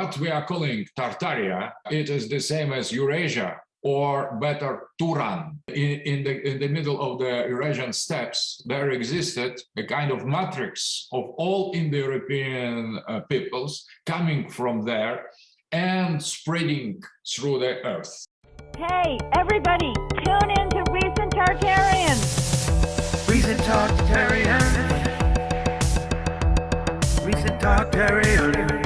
what we are calling Tartaria, it is the same as Eurasia, or better, Turan. In the middle of the Eurasian steppes, there existed a kind of matrix of all Indo-European peoples coming from there and spreading through the earth. Hey, everybody, tune in to Recent Tartarians. Recent Tartarians. Recent Tartarians.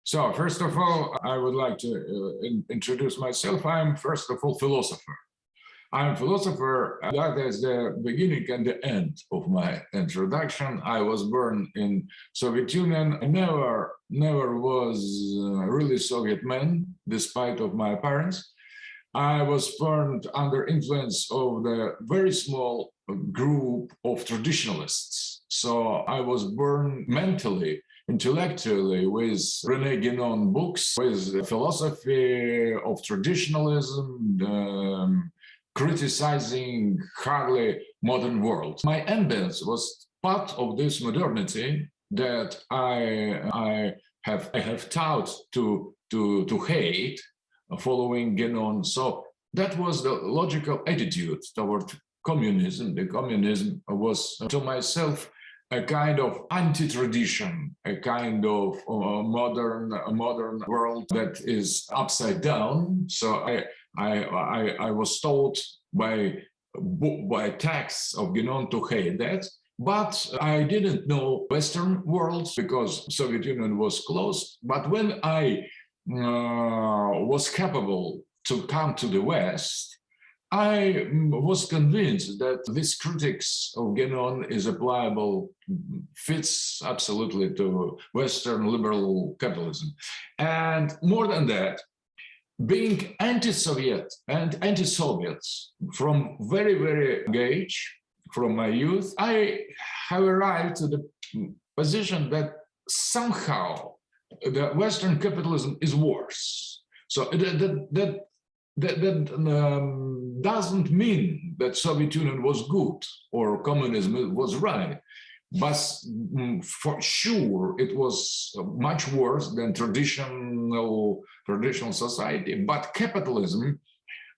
So, first of all, I would like to introduce myself. I'm, first of all, philosopher. I'm a philosopher. That is the beginning and the end of my introduction. I was born in Soviet Union. I never was really Soviet man, despite of my parents. I was born under influence of the very small group of traditionalists. So I was born mentally, intellectually, with René Guénon books, with philosophy of traditionalism, criticizing hardly modern world. My ambience was part of this modernity that I have taught to hate, following Guénon. So that was the logical attitude toward communism. The communism was to myself a kind of anti-tradition, a kind of modern world that is upside down. So I was told by texts of Guénon to hate that, but I didn't know Western world because Soviet Union was closed. But when I was capable to come to the West, I was convinced that this critics of Guénon is applicable, fits absolutely to Western liberal capitalism. And more than that, being anti-Soviet and anti-Soviets from very, very young age, from my youth, I have arrived to the position that somehow the Western capitalism is worse. So that doesn't mean that Soviet Union was good or communism was right, but for sure it was much worse than traditional society. But capitalism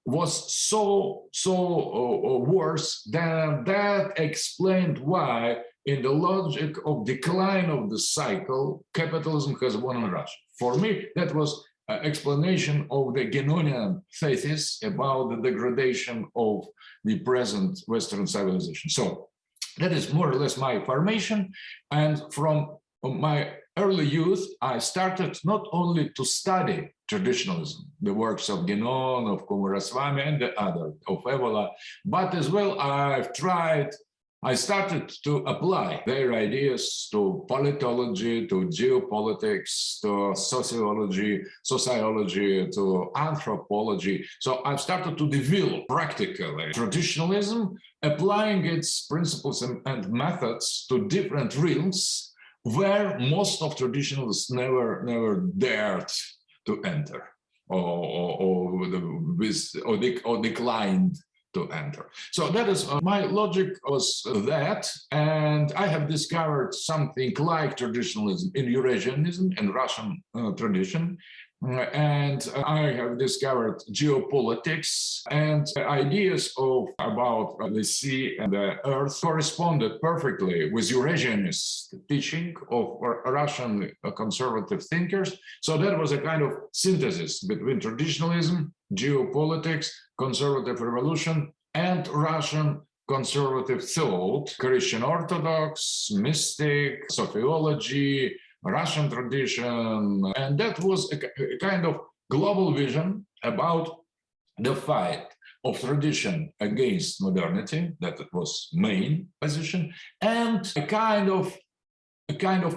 was so worse than that explained why, in the logic of decline of the cycle, capitalism has won in Russia. For me, that was explanation of the Guénonian thesis about the degradation of the present Western civilization. So that is more or less my formation. And from my early youth, I started not only to study traditionalism, the works of Guénon, of Coomaraswamy, and the other, of Evola, but as well I started to apply their ideas to politology, to geopolitics, to sociology, to anthropology. So I've started to develop practically traditionalism, applying its principles and methods to different realms where most of traditionalists never dared to enter or declined to enter. So that is my logic was that, and I have discovered something like traditionalism in Eurasianism and Russian tradition, and I have discovered geopolitics and ideas about the sea and the earth corresponded perfectly with Eurasianist teaching of Russian conservative thinkers. So that was a kind of synthesis between traditionalism, geopolitics, conservative revolution, and Russian conservative thought, Christian Orthodox, mystic, sociology, Russian tradition. And that was a kind of global vision about the fight of tradition against modernity, that was main position, and a kind of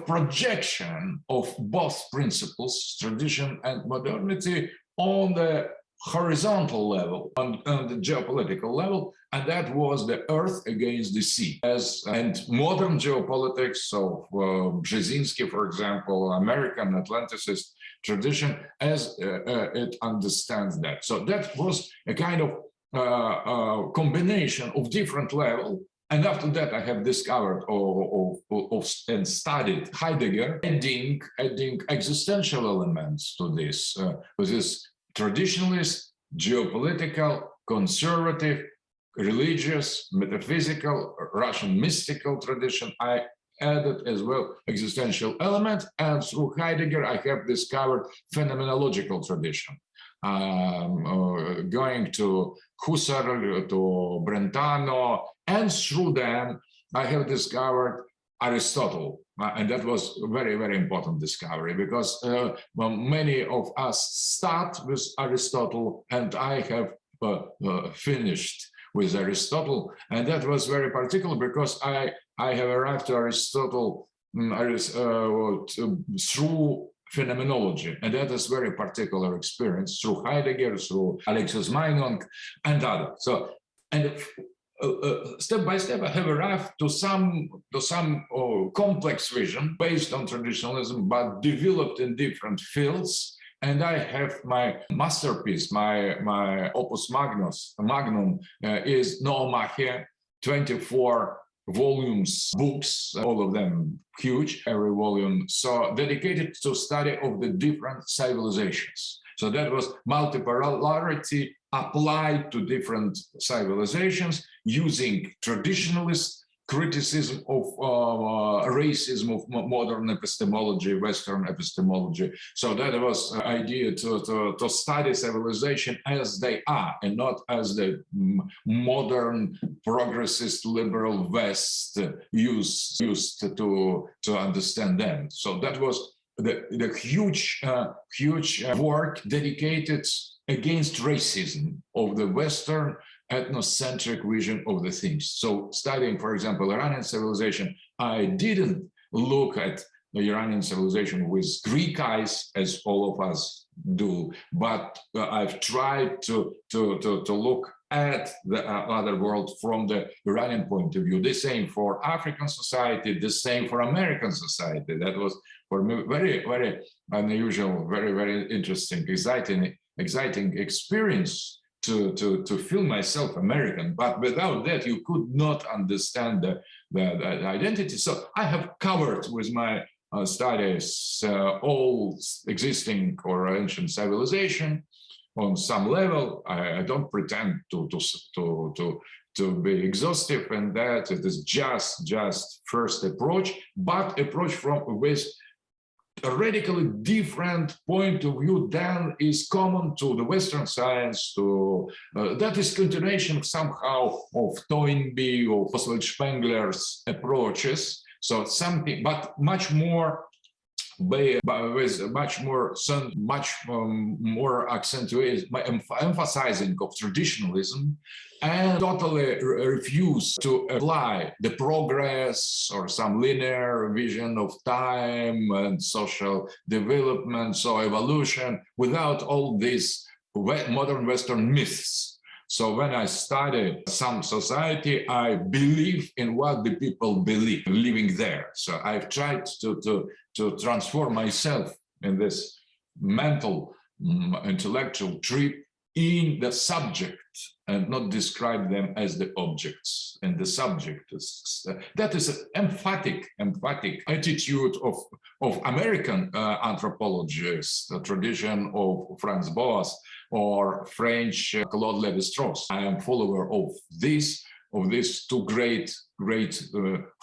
projection of both principles, tradition and modernity, on the horizontal level, on the geopolitical level, and that was the earth against the sea. And modern geopolitics of Brzezinski, for example, American Atlanticist tradition, as it understands that. So that was a kind of combination of different level. And after that, I have discovered and studied Heidegger, adding existential elements to this, with this traditionalist, geopolitical, conservative, religious, metaphysical, Russian mystical tradition. I added as well existential element, and through Heidegger, I have discovered phenomenological tradition. Going to Husserl, to Brentano, and through them, I have discovered Aristotle. And that was a very, very important discovery, because many of us start with Aristotle, and I have finished with Aristotle. And that was very particular, because I have arrived to Aristotle through phenomenology, and that is very particular experience through Heidegger, through Alexis Meinong, and others. So, and step by step, I have arrived to some complex vision based on traditionalism, but developed in different fields. And I have my masterpiece, my opus magnum is Noomachia, 24 volumes, books, all of them huge, every volume, so dedicated to study of the different civilizations. So that was multipolarity applied to different civilizations, using traditionalist criticism of racism of modern epistemology, Western epistemology. So that was the idea to study civilization as they are, and not as the modern progressist liberal West used to understand them. So that was the huge work dedicated against racism of the Western ethnocentric vision of the things. So studying, for example, Iranian civilization, I didn't look at the Iranian civilization with Greek eyes, as all of us do, but I've tried to look at the other world from the Iranian point of view. The same for African society, the same for American society. That was for me very, very unusual, very, very interesting, exciting experience to feel myself American. But without that, you could not understand the identity. So I have covered with my studies all existing or ancient civilization on some level. I don't pretend to be exhaustive in that. It is just first approach, but approach with a radically different point of view than is common to the Western science. To that is continuation somehow of Toynbee or Oswald Spengler's approaches. So something, but much more, with much more accentuated, emphasizing of traditionalism, and totally refuse to apply the progress or some linear vision of time and social development, so evolution, without all these modern Western myths. So when I study some society, I believe in what the people believe, living there. So I've tried to transform myself in this mental, intellectual trip in the subject, and not describe them as the objects. And the subject is that is an emphatic attitude of American anthropologists, the tradition of Franz Boas or French Claude Lévi-Strauss. I am follower of these two great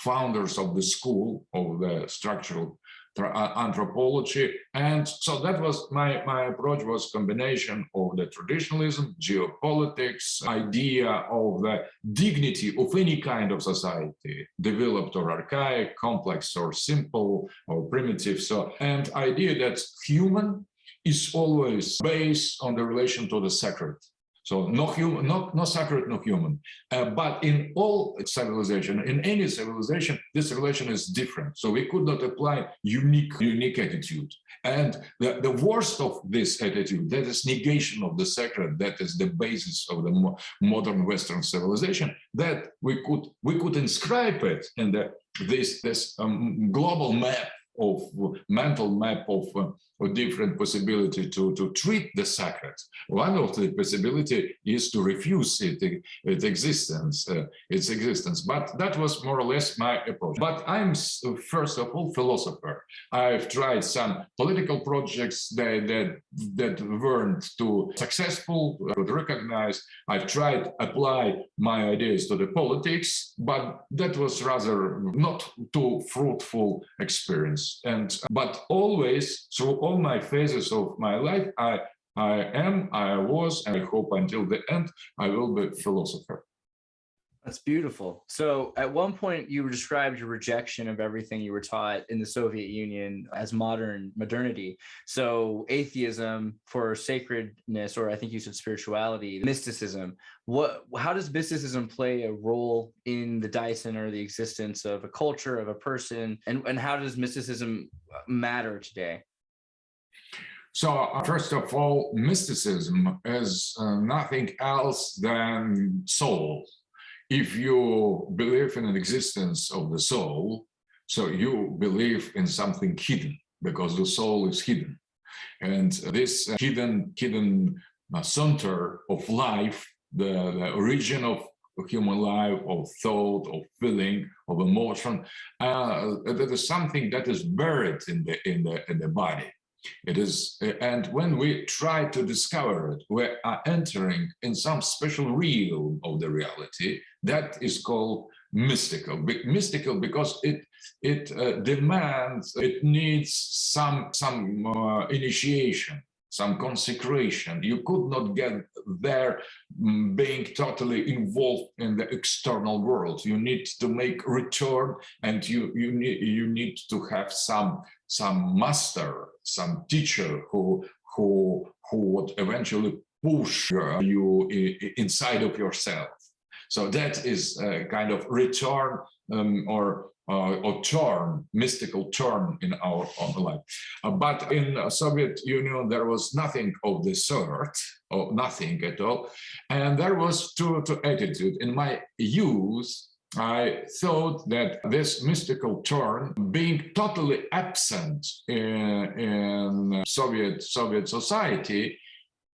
founders of the school of the structural anthropology. And so that was my approach, was combination of the traditionalism, geopolitics, idea of the dignity of any kind of society, developed or archaic, complex or simple or primitive. So, and idea that human is always based on the relation to the sacred. So no human, no sacred, no human. But in all civilization, in any civilization, this relation is different. So we could not apply unique attitude. And the worst of this attitude, that is negation of the sacred, that is the basis of the modern Western civilization, that we could inscribe it in this global map of mental map of or different possibility to treat the sacred. One of the possibility is to refuse its existence. But that was more or less my approach. But I'm first of all philosopher. I've tried some political projects that weren't too successful, I would recognize. I've tried apply my ideas to the politics, but that was rather not too fruitful experience. But always through all my phases of my life, I was, and I hope until the end, I will be a philosopher. That's beautiful. So at one point you described your rejection of everything you were taught in the Soviet Union as modernity. So atheism for sacredness, or I think you said spirituality, mysticism. How does mysticism play a role in the Dyson or the existence of a culture, of a person? And how does mysticism matter today? So first of all, mysticism is nothing else than soul. If you believe in an existence of the soul, so you believe in something hidden, because the soul is hidden. And this hidden center of life, the origin of human life, of thought, of feeling, of emotion, that is something that is buried in the body. It is, and when we try to discover it, we are entering in some special realm of the reality that is called mystical. Mystical because it demands, it needs some initiation, some consecration. You could not get there being totally involved in the external world. You need to make return, and you need to have some master, some teacher who would eventually push you inside of yourself. So that is a kind of return or turn, mystical turn in our own life. But in the Soviet Union, there was nothing of the sort, or nothing at all. And there was two attitude. In my youth, I thought that this mystical turn, being totally absent in Soviet society,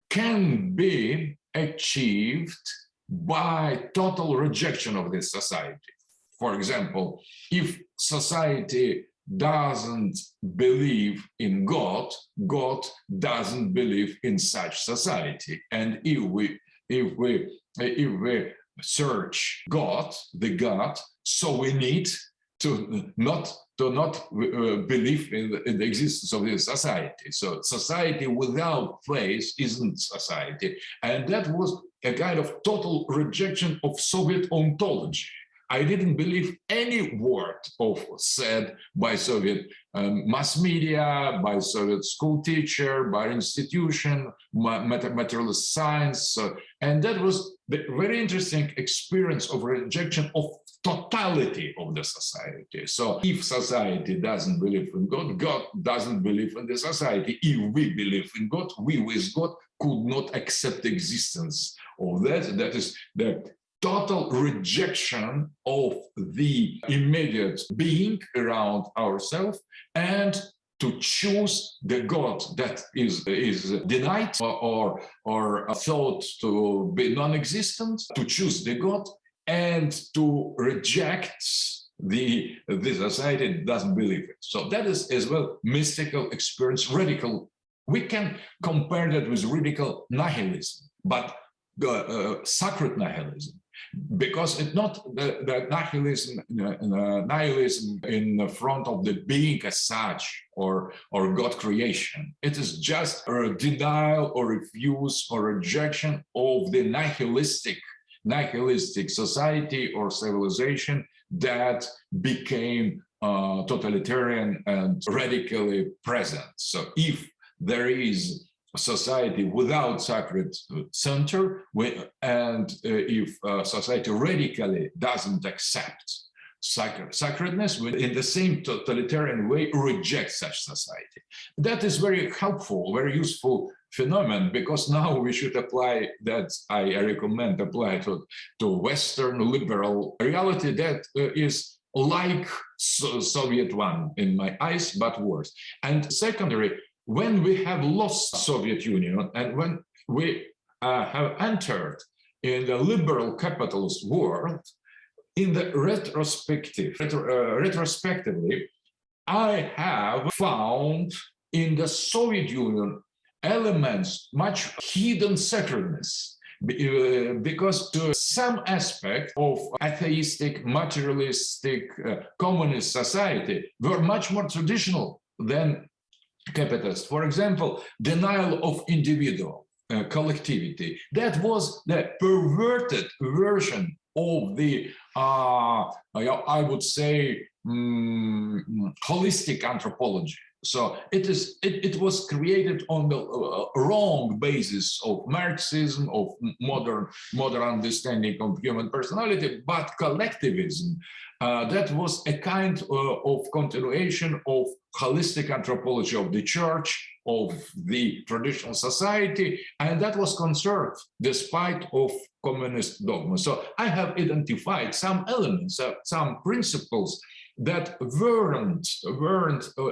can be achieved by total rejection of this society. For example, if society doesn't believe in God, God doesn't believe in such society. And if we search God, the God, so we need to not believe in the existence of this society. So society without faith isn't society. And that was a kind of total rejection of Soviet ontology. I didn't believe any word said by Soviet mass media, by Soviet school teacher, by institution, materialist science. And that was the very interesting experience of rejection of totality of the society. So if society doesn't believe in God, God doesn't believe in the society. If we believe in God, we with God could not accept the existence of that. That is the total rejection of the immediate being around ourselves, and to choose the God that is denied or thought to be non-existent, to choose the God and to reject the society that doesn't believe it. So that is as well mystical experience, radical. We can compare that with radical nihilism, but sacred nihilism. Because it's not the nihilism in the front of the being as such or God creation. It is just a denial or refuse or rejection of the nihilistic society or civilization that became totalitarian and radically present. So if there is a society without sacred center, and if society radically doesn't accept sacredness, in the same totalitarian way reject such society. That is very helpful, very useful phenomenon, because now we should apply that. I recommend apply to Western liberal reality that is like Soviet one in my eyes, but worse. And secondary, when we have lost Soviet Union and when we have entered in the liberal capitalist world, in the retrospectively, I have found in the Soviet Union elements, much hidden sacredness, because to some aspect of atheistic, materialistic, communist society were much more traditional than capitalist. For example, denial of individual collectivity. That was the perverted version of the, I would say, holistic anthropology. So it was created on the wrong basis of Marxism, of modern understanding of human personality, but collectivism. That was a kind of continuation of holistic anthropology of the church, of the traditional society, and that was conserved despite of communist dogma. So I have identified some elements, some principles that weren't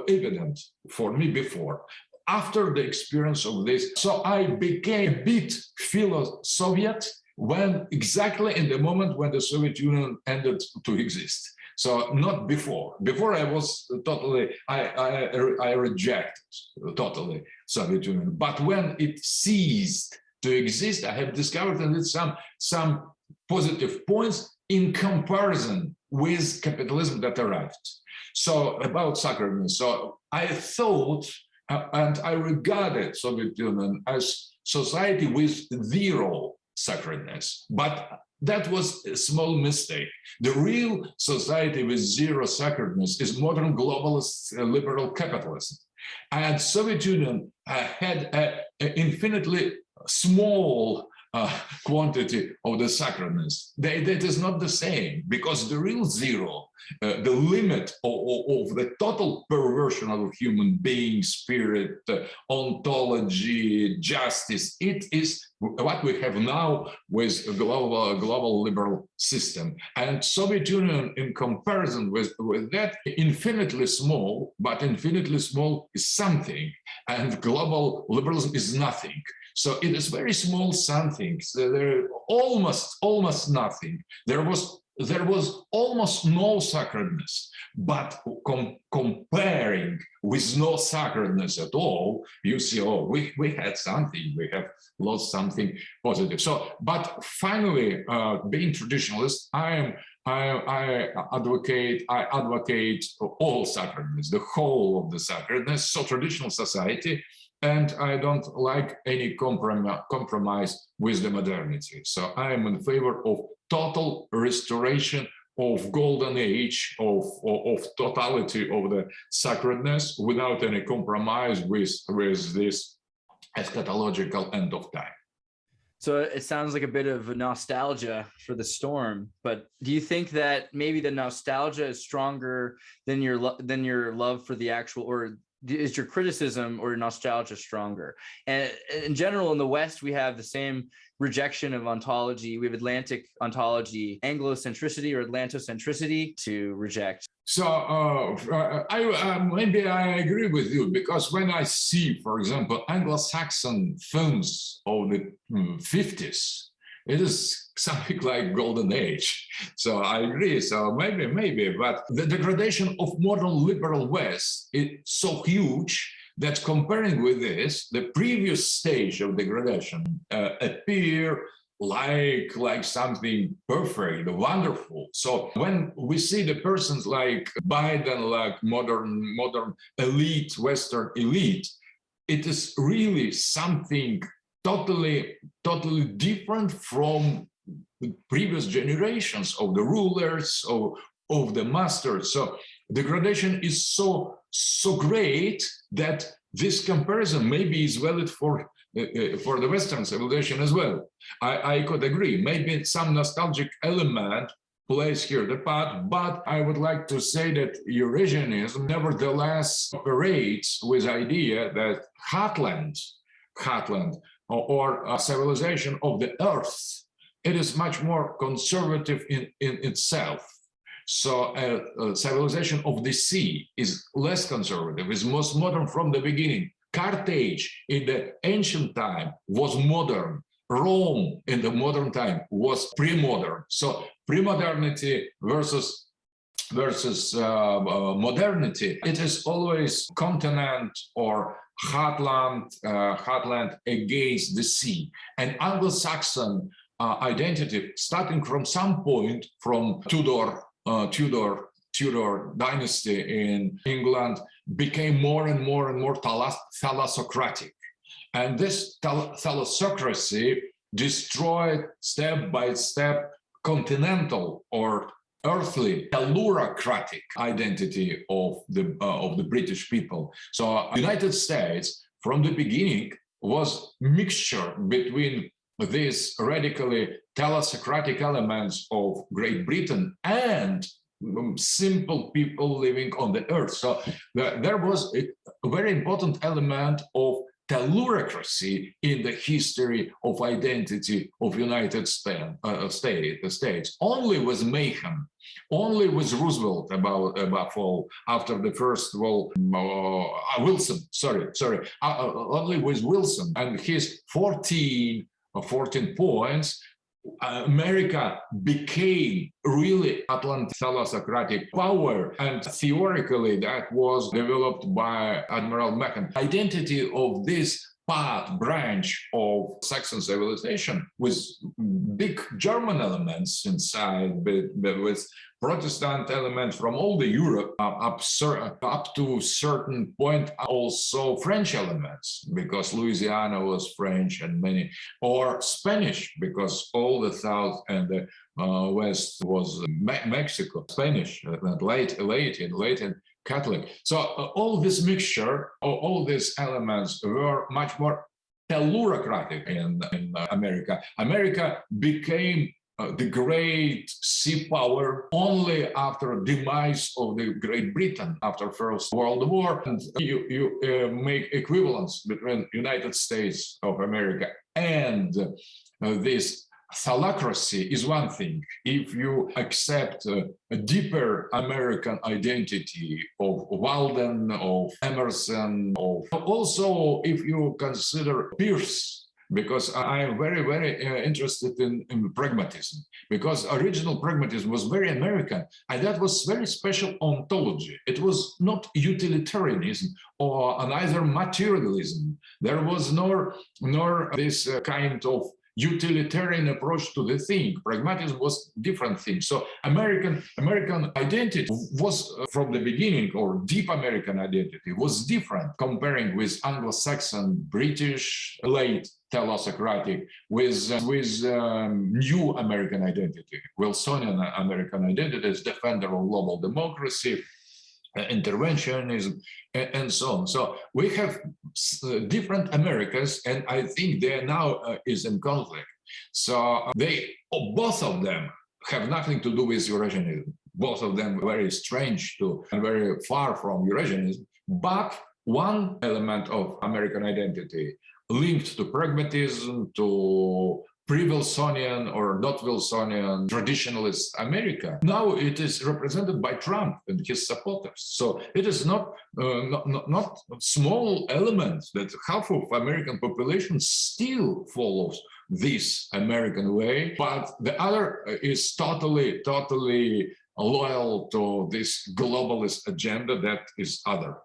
evident for me before. After the experience of this, so I became a bit philo-Soviet when exactly in the moment when the Soviet Union ended to exist. So not before. Before I was totally, I rejected totally Soviet Union. But when it ceased to exist, I have discovered in it some positive points in comparison with capitalism that arrived. So about sacredness. So I thought and I regarded Soviet Union as society with zero sacredness, but that was a small mistake. The real society with zero sacredness is modern globalist liberal capitalism. And Soviet Union had an infinitely small quantity of the sacredness. That is not the same, because the real zero, the limit of the total perversion of human being, spirit, ontology, justice, it is what we have now with a global liberal system. And Soviet Union, in comparison with that, infinitely small, but infinitely small is something, and global liberalism is nothing. So it is very small something. So there almost nothing. There was almost no sacredness, but comparing with no sacredness at all, you see, oh, we had something, we have lost something positive. So, but finally, being traditionalist, I advocate all sacredness, the whole of the sacredness. So traditional society. And I don't like any compromise with the modernity. So I am in favor of total restoration of golden age, of totality of the sacredness without any compromise with this eschatological end of time. So it sounds like a bit of a nostalgia for the storm, but do you think that maybe the nostalgia is stronger than your love for the actual, or is your criticism or nostalgia stronger? And in general, in the West, we have the same rejection of ontology. We have Atlantic ontology, Anglocentricity or Atlantocentricity to reject. So maybe I agree with you, because when I see, for example, Anglo-Saxon films of the 50s, it is something like golden age. So I agree. So maybe, but the degradation of modern liberal West is so huge that comparing with this, the previous stage of degradation appear like something perfect, wonderful. So when we see the persons like Biden, like modern elite, Western elite, it is really something totally different from the previous generations of the rulers, of the masters. So degradation is so great that this comparison maybe is valid for the Western civilization as well. I could agree. Maybe some nostalgic element plays here the part, but I would like to say that Eurasianism nevertheless operates with idea that heartland, or civilization of the earth, it is much more conservative in itself. So civilization of the sea is less conservative, is most modern from the beginning, Carthage in the ancient time was modern. Rome in the modern time was pre-modern. So pre-modernity versus modernity. It is always continent or heartland against the sea. And Anglo-Saxon identity, starting from some point from Tudor dynasty in England, became more and more thalassocratic. And this thalassocracy destroyed step by step continental or earthly tellurocratic identity of the British people. So United States from the beginning was mixture between these radically thalassocratic elements of Great Britain and simple people living on the earth. So there was a very important element of tellurocracy in the history of identity of United States. Only with Mayhem, only with Roosevelt above all, after the first Wilson, only with Wilson and his 14 points, America became really Atlantic thalassocratic power, and theoretically that was developed by Admiral Macon. Identity of this branch of Saxon civilization with big German elements inside, but with Protestant elements from all the Europe up to a certain point, also French elements, because Louisiana was French and many, or Spanish, because all the South and the West was Mexico, Spanish, Latin Catholic. So all this mixture, all these elements were much more tellurocratic in America. America became the great sea power only after demise of the Great Britain after First World War. And you make equivalence between United States of America and this thalassocracy is one thing. If you accept a deeper American identity of Walden, of Emerson, of also if you consider Pierce, because I am very interested in pragmatism, because original pragmatism was very American, and that was very special ontology. It was not utilitarianism or neither materialism. There was nor this kind of utilitarian approach to the thing. Pragmatism was different thing. So American identity was from the beginning, or deep American identity was different, comparing with Anglo-Saxon, British, late thalassocratic, with new American identity, Wilsonian American identity as defender of global democracy, interventionism, and so on. So we have different Americas, and I think they now is in conflict. So both of them have nothing to do with Eurasianism. Both of them very strange to and very far from Eurasianism. But one element of American identity linked to pragmatism, to pre-Wilsonian or not Wilsonian traditionalist America. Now it is represented by Trump and his supporters. So it is not small elements that half of American population still follows this American way, but the other is totally loyal to this globalist agenda that is other,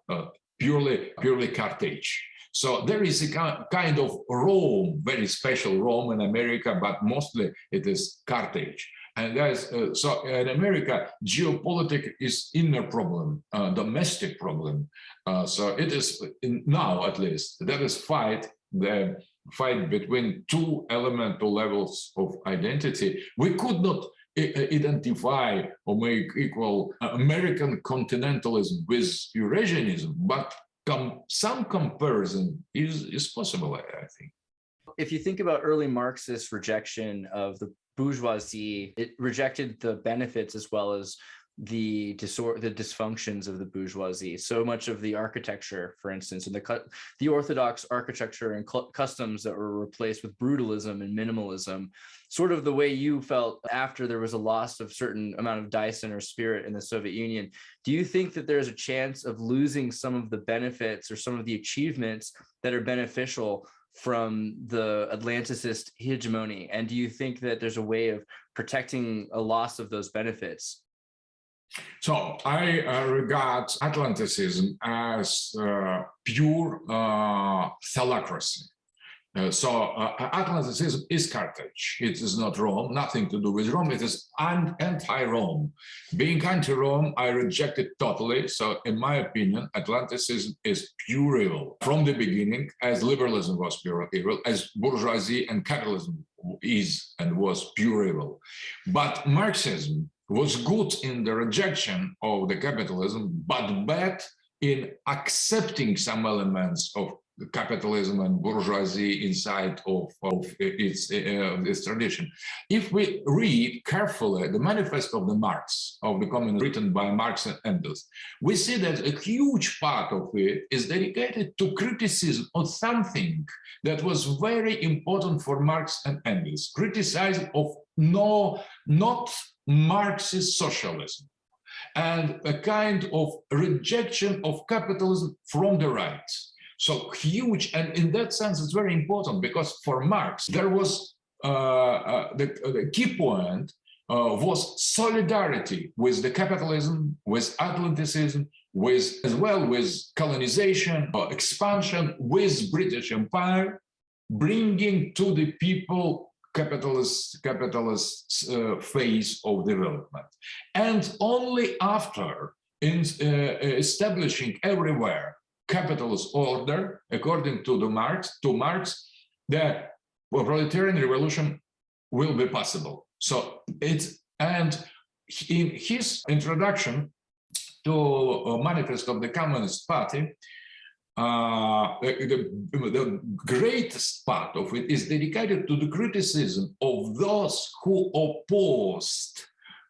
purely Carthage. So there is a kind of Rome, very special Rome in America, but mostly it is Carthage. And there's so in America, geopolitics is inner problem, domestic problem. So it is now, at least, there is the fight between two elemental levels of identity. We could not identify or make equal American continentalism with Eurasianism, but some comparison is possible, I think. If you think about early Marxist rejection of the bourgeoisie, it rejected the benefits as well as the dysfunctions of the bourgeoisie. So much of the architecture, for instance, and the orthodox architecture and customs that were replaced with brutalism and minimalism, sort of the way you felt after there was a loss of certain amount of Dyson or spirit in the Soviet Union. Do you think that there's a chance of losing some of the benefits or some of the achievements that are beneficial from the Atlanticist hegemony? And do you think that there's a way of protecting a loss of those benefits? So I regard Atlanticism as pure thallacracy. Atlanticism is Carthage. It is not Rome, nothing to do with Rome. It is anti-Rome. Being anti-Rome, I reject it totally. So in my opinion, Atlanticism is pure evil. From the beginning, as liberalism was pure evil, as bourgeoisie and capitalism is and was pure evil. But Marxism was good in the rejection of the capitalism, but bad in accepting some elements of capitalism and bourgeoisie inside of its tradition. If we read carefully the manifesto of the Marx, of the Communist, written by Marx and Engels, we see that a huge part of it is dedicated to criticism of something that was very important for Marx and Engels, criticizing of not Marxist socialism and a kind of rejection of capitalism from the right. So huge, and in that sense, it's very important because for Marx, there was the key point was solidarity with the capitalism, with Atlanticism, as well with colonization, expansion, with British Empire, bringing to the people capitalist phase of development. And only after establishing everywhere capitalist order, according to Marx, the proletarian revolution will be possible. So and in his introduction to a manifesto of the Communist Party, the greatest part of it is dedicated to the criticism of those who opposed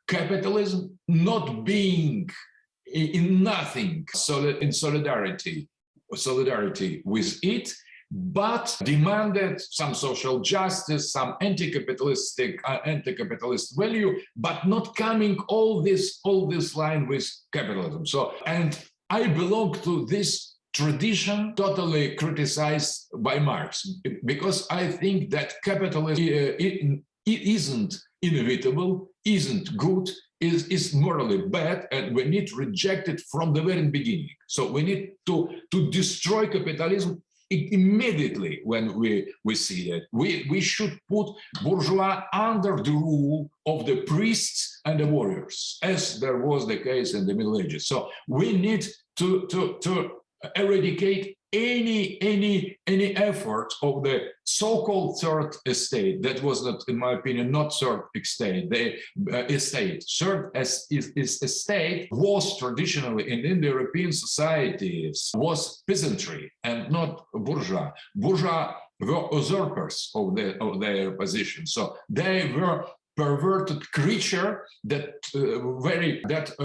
capitalism not being in nothing in solidarity with it, but demanded some social justice, some anti-capitalist value, but not coming all this line with capitalism. So, and I belong to this tradition totally criticized by Marx, because I think that capitalism it isn't inevitable, isn't good, is morally bad, and we need to reject it from the very beginning. So we need to destroy capitalism immediately when we see that. We should put bourgeois under the rule of the priests and the warriors, as there was the case in the Middle Ages. So we need to eradicate any effort of the so-called third estate that was not, in my opinion, not third estate. The third estate was traditionally in Indo-European societies was peasantry and not bourgeois. Bourgeois were usurpers of their position, so they were perverted creature that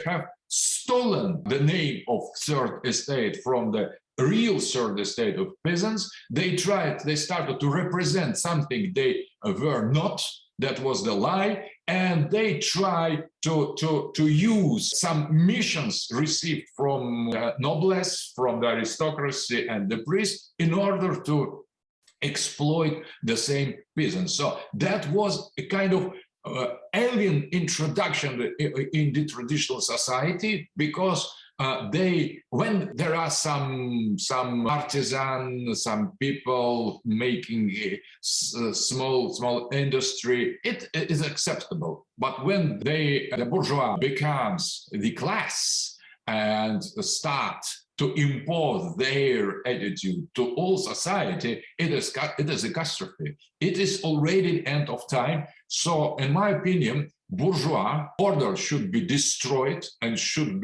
have stolen the name of third estate from the real third estate of peasants. They started to represent something they were not. That was the lie, and they tried to use some missions received from the noblesse, from the aristocracy and the priests in order to exploit the same peasants. So that was a kind of alien introduction in the traditional society, because when there are some artisans, some people making a small industry, it is acceptable. But when the bourgeois becomes the class and start to impose their attitude to all society, it is a catastrophe. It is already end of time. So, in my opinion, bourgeois order should be destroyed and should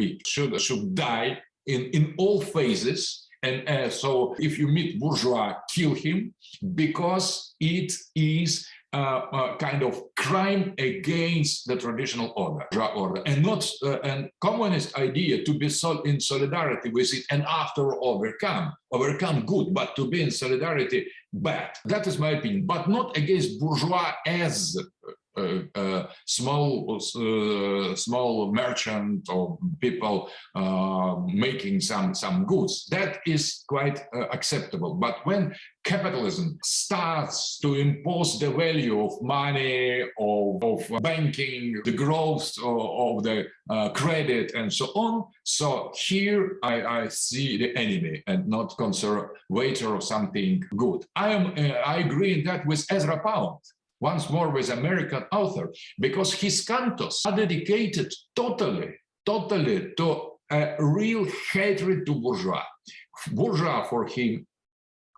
die in all phases. And so, if you meet bourgeois, kill him, because it is kind of crime against the traditional order, and not a communist idea to be in solidarity with it and after overcome good, but to be in solidarity bad. That is my opinion, but not against bourgeois as small merchant or people making some goods. That is quite acceptable. But when capitalism starts to impose the value of money, of banking, the growth of the credit, and so on, so here I see the enemy and not conservator of something good. I agree in that with Ezra Pound, once more with American author, because his cantos are dedicated totally to a real hatred to bourgeois. Bourgeois for him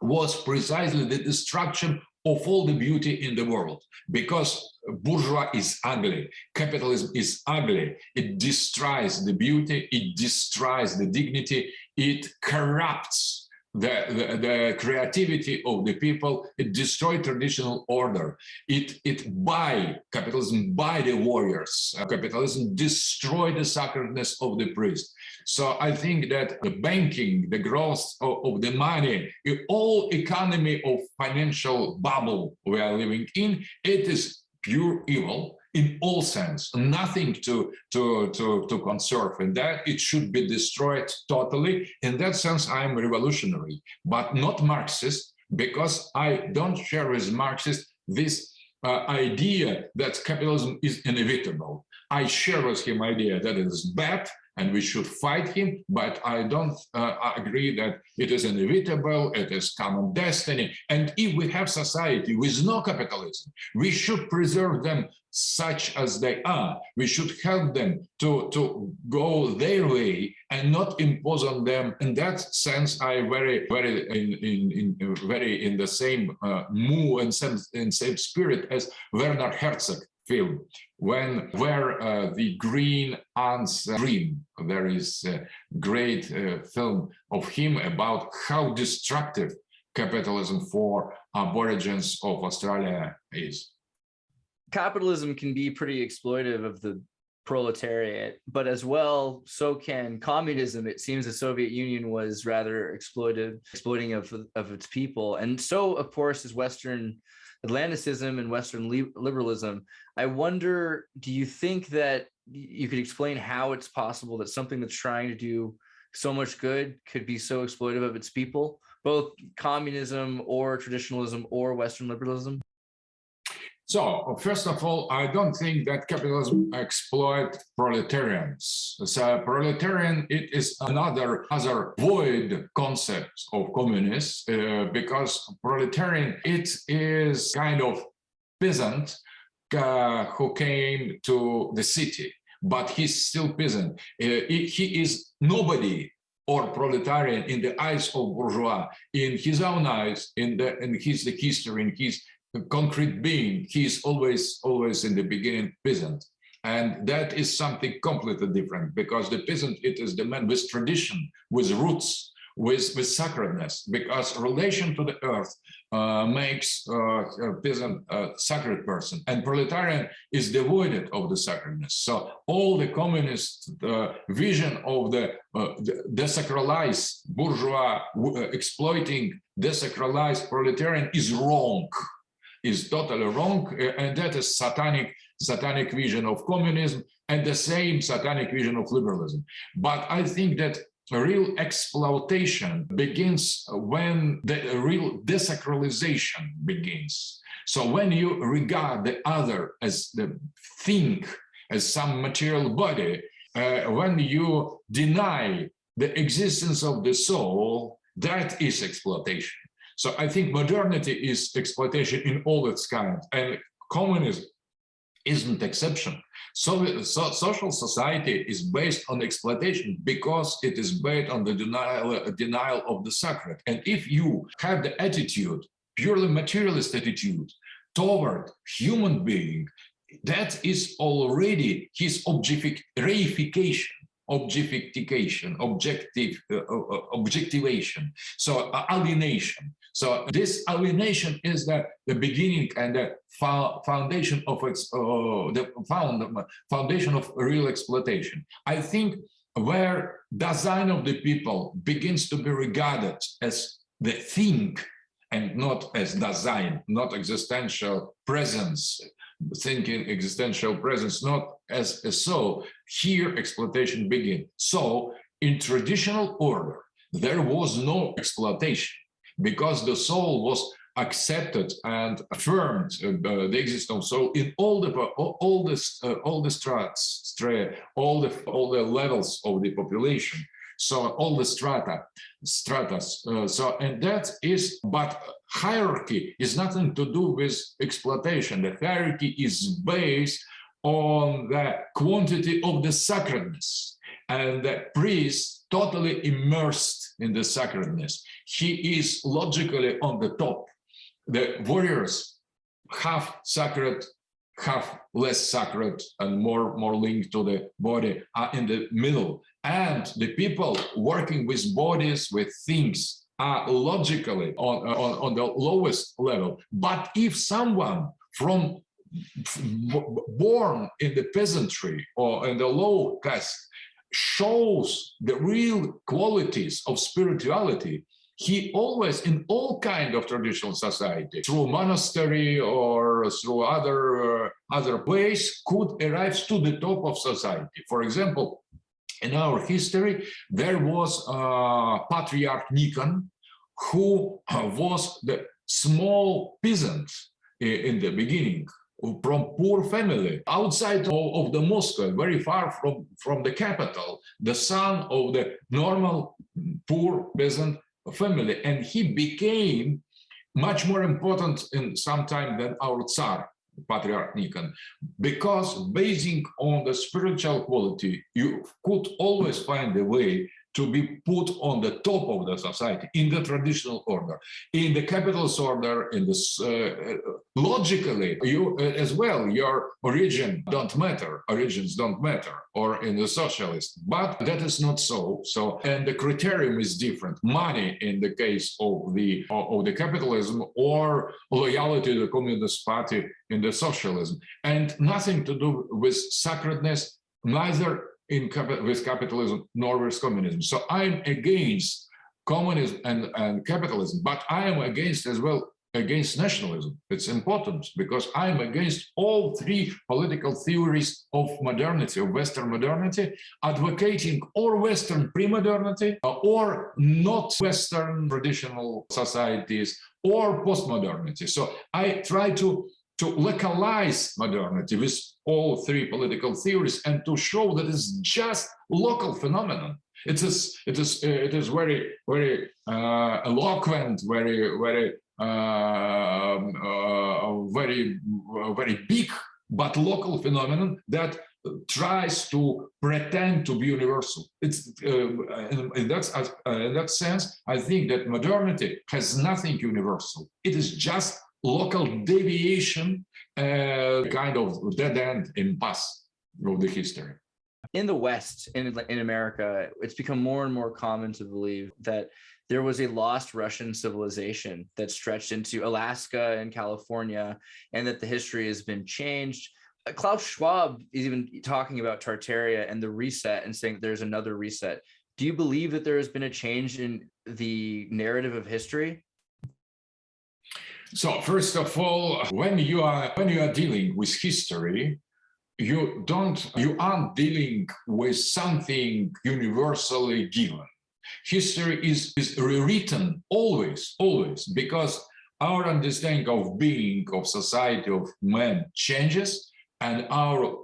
was precisely the destruction of all the beauty in the world, because bourgeois is ugly, capitalism is ugly, it destroys the beauty, it destroys the dignity, it corrupts the creativity of the people, it destroyed traditional order, capitalism by the warriors, capitalism destroyed the sacredness of the priest. So I think that the banking, the growth of the money, the whole economy of financial bubble we are living in, it is pure evil in all sense, nothing to conserve, and that it should be destroyed totally. In that sense, I am revolutionary, but not Marxist, because I don't share with Marxists this idea that capitalism is inevitable. I share with him idea that it is bad and we should fight him, but I don't agree that it is inevitable, it is common destiny. And if we have society with no capitalism, we should preserve them such as they are. We should help them to go their way and not impose on them. In that sense, I very in the same mood and same spirit as Werner Herzog film, where the green ants dream. There is a great film of him about how destructive capitalism for aborigines of Australia is. Capitalism can be pretty exploitive of the proletariat, but as well, so can communism. It seems the Soviet Union was rather exploiting of its people. And so, of course, is Western Atlanticism and Western liberalism. I wonder, do you think that you could explain how it's possible that something that's trying to do so much good could be so exploitive of its people, both communism or traditionalism or Western liberalism? So, first of all, I don't think that capitalism exploits proletarians. So, proletarian, it is another void concept of communists, because proletarian, it is kind of peasant who came to the city, but he's still peasant. He is nobody or proletarian in the eyes of bourgeois, in his own eyes, in his history, in his concrete being. He's always in the beginning peasant, and that is something completely different, because the peasant, it is the man with tradition, with roots, with sacredness, because relation to the earth makes a peasant a sacred person, and proletarian is devoid of the sacredness. So all the communist vision of the desacralized bourgeois exploiting desacralized proletarian is wrong. Is totally wrong, and that is satanic vision of communism and the same satanic vision of liberalism. But I think that real exploitation begins when the real desacralization begins. So when you regard the other as the thing, as some material body, when you deny the existence of the soul, that is exploitation. So I think modernity is exploitation in all its kind, and communism isn't exception. So social society is based on exploitation because it is based on the denial of the sacred. And if you have the attitude, purely materialist attitude toward human being, that is already his reification. Objectivation, objectivation, so alienation. So this alienation is the beginning and the foundation of foundation of real exploitation. I think where design of the people begins to be regarded as the thing and not as design, not existential presence, thinking existential presence, not as a soul, here exploitation begins. So in traditional order, there was no exploitation because the soul was accepted and affirmed, the existence of soul in all the stratas, all the levels of the population. So all the stratas. And that is, but hierarchy is nothing to do with exploitation. The hierarchy is based on the quantity of the sacredness, and the priest totally immersed in the sacredness. He is logically on the top. The warriors, half sacred, half less sacred, and more linked to the body, are in the middle. And the people working with bodies, with things, are logically on the lowest level. But if someone born in the peasantry or in the low caste shows the real qualities of spirituality, he always, in all kind of traditional society, through monastery or through other ways, could arrive to the top of society. For example, in our history, there was Patriarch Nikon, who was the small peasant in the beginning, from poor family, outside of the Moscow, very far from the capital, the son of the normal poor peasant family. And he became much more important in some time than our Tsar, Patriarch Nikon, because basing on the spiritual quality, you could always find a way to be put on the top of the society in the traditional order. In the capitalist order, in this logically, you as well, your origins don't matter, or in the socialist, but that is not so. And the criterion is different. Money in the case of the capitalism, or loyalty to the Communist Party in the socialism, and nothing to do with sacredness, neither with capitalism nor with communism. So I'm against communism and capitalism, but I am against as well against nationalism. It's important because I'm against all three political theories of modernity, of Western modernity, advocating or Western pre-modernity or not Western traditional societies or postmodernity. So I try to localize modernity with all three political theories and to show that it's just local phenomenon. It is very, very eloquent, very big, but local phenomenon that tries to pretend to be universal. It's in that sense, I think that modernity has nothing universal. It is just local deviation, kind of dead end impasse of the history. In the West, in America, it's become more and more common to believe that there was a lost Russian civilization that stretched into Alaska and California, and that the history has been changed. Klaus Schwab is even talking about Tartaria and the reset and saying there's another reset. Do you believe that there has been a change in the narrative of history? So first of all, when you are dealing with history, you aren't dealing with something universally given. History is rewritten always, because our understanding of being, of society, of man changes, and our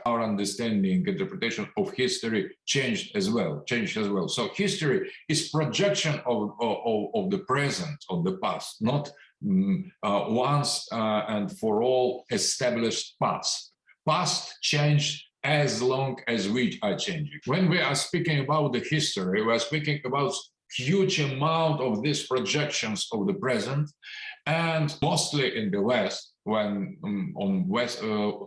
understanding, interpretation of history changed as well. So history is projection of the present, of the past, not once and for all established past. Past changed as long as we are changing. When we are speaking about the history, we are speaking about huge amount of these projections of the present, and mostly in the West, when on West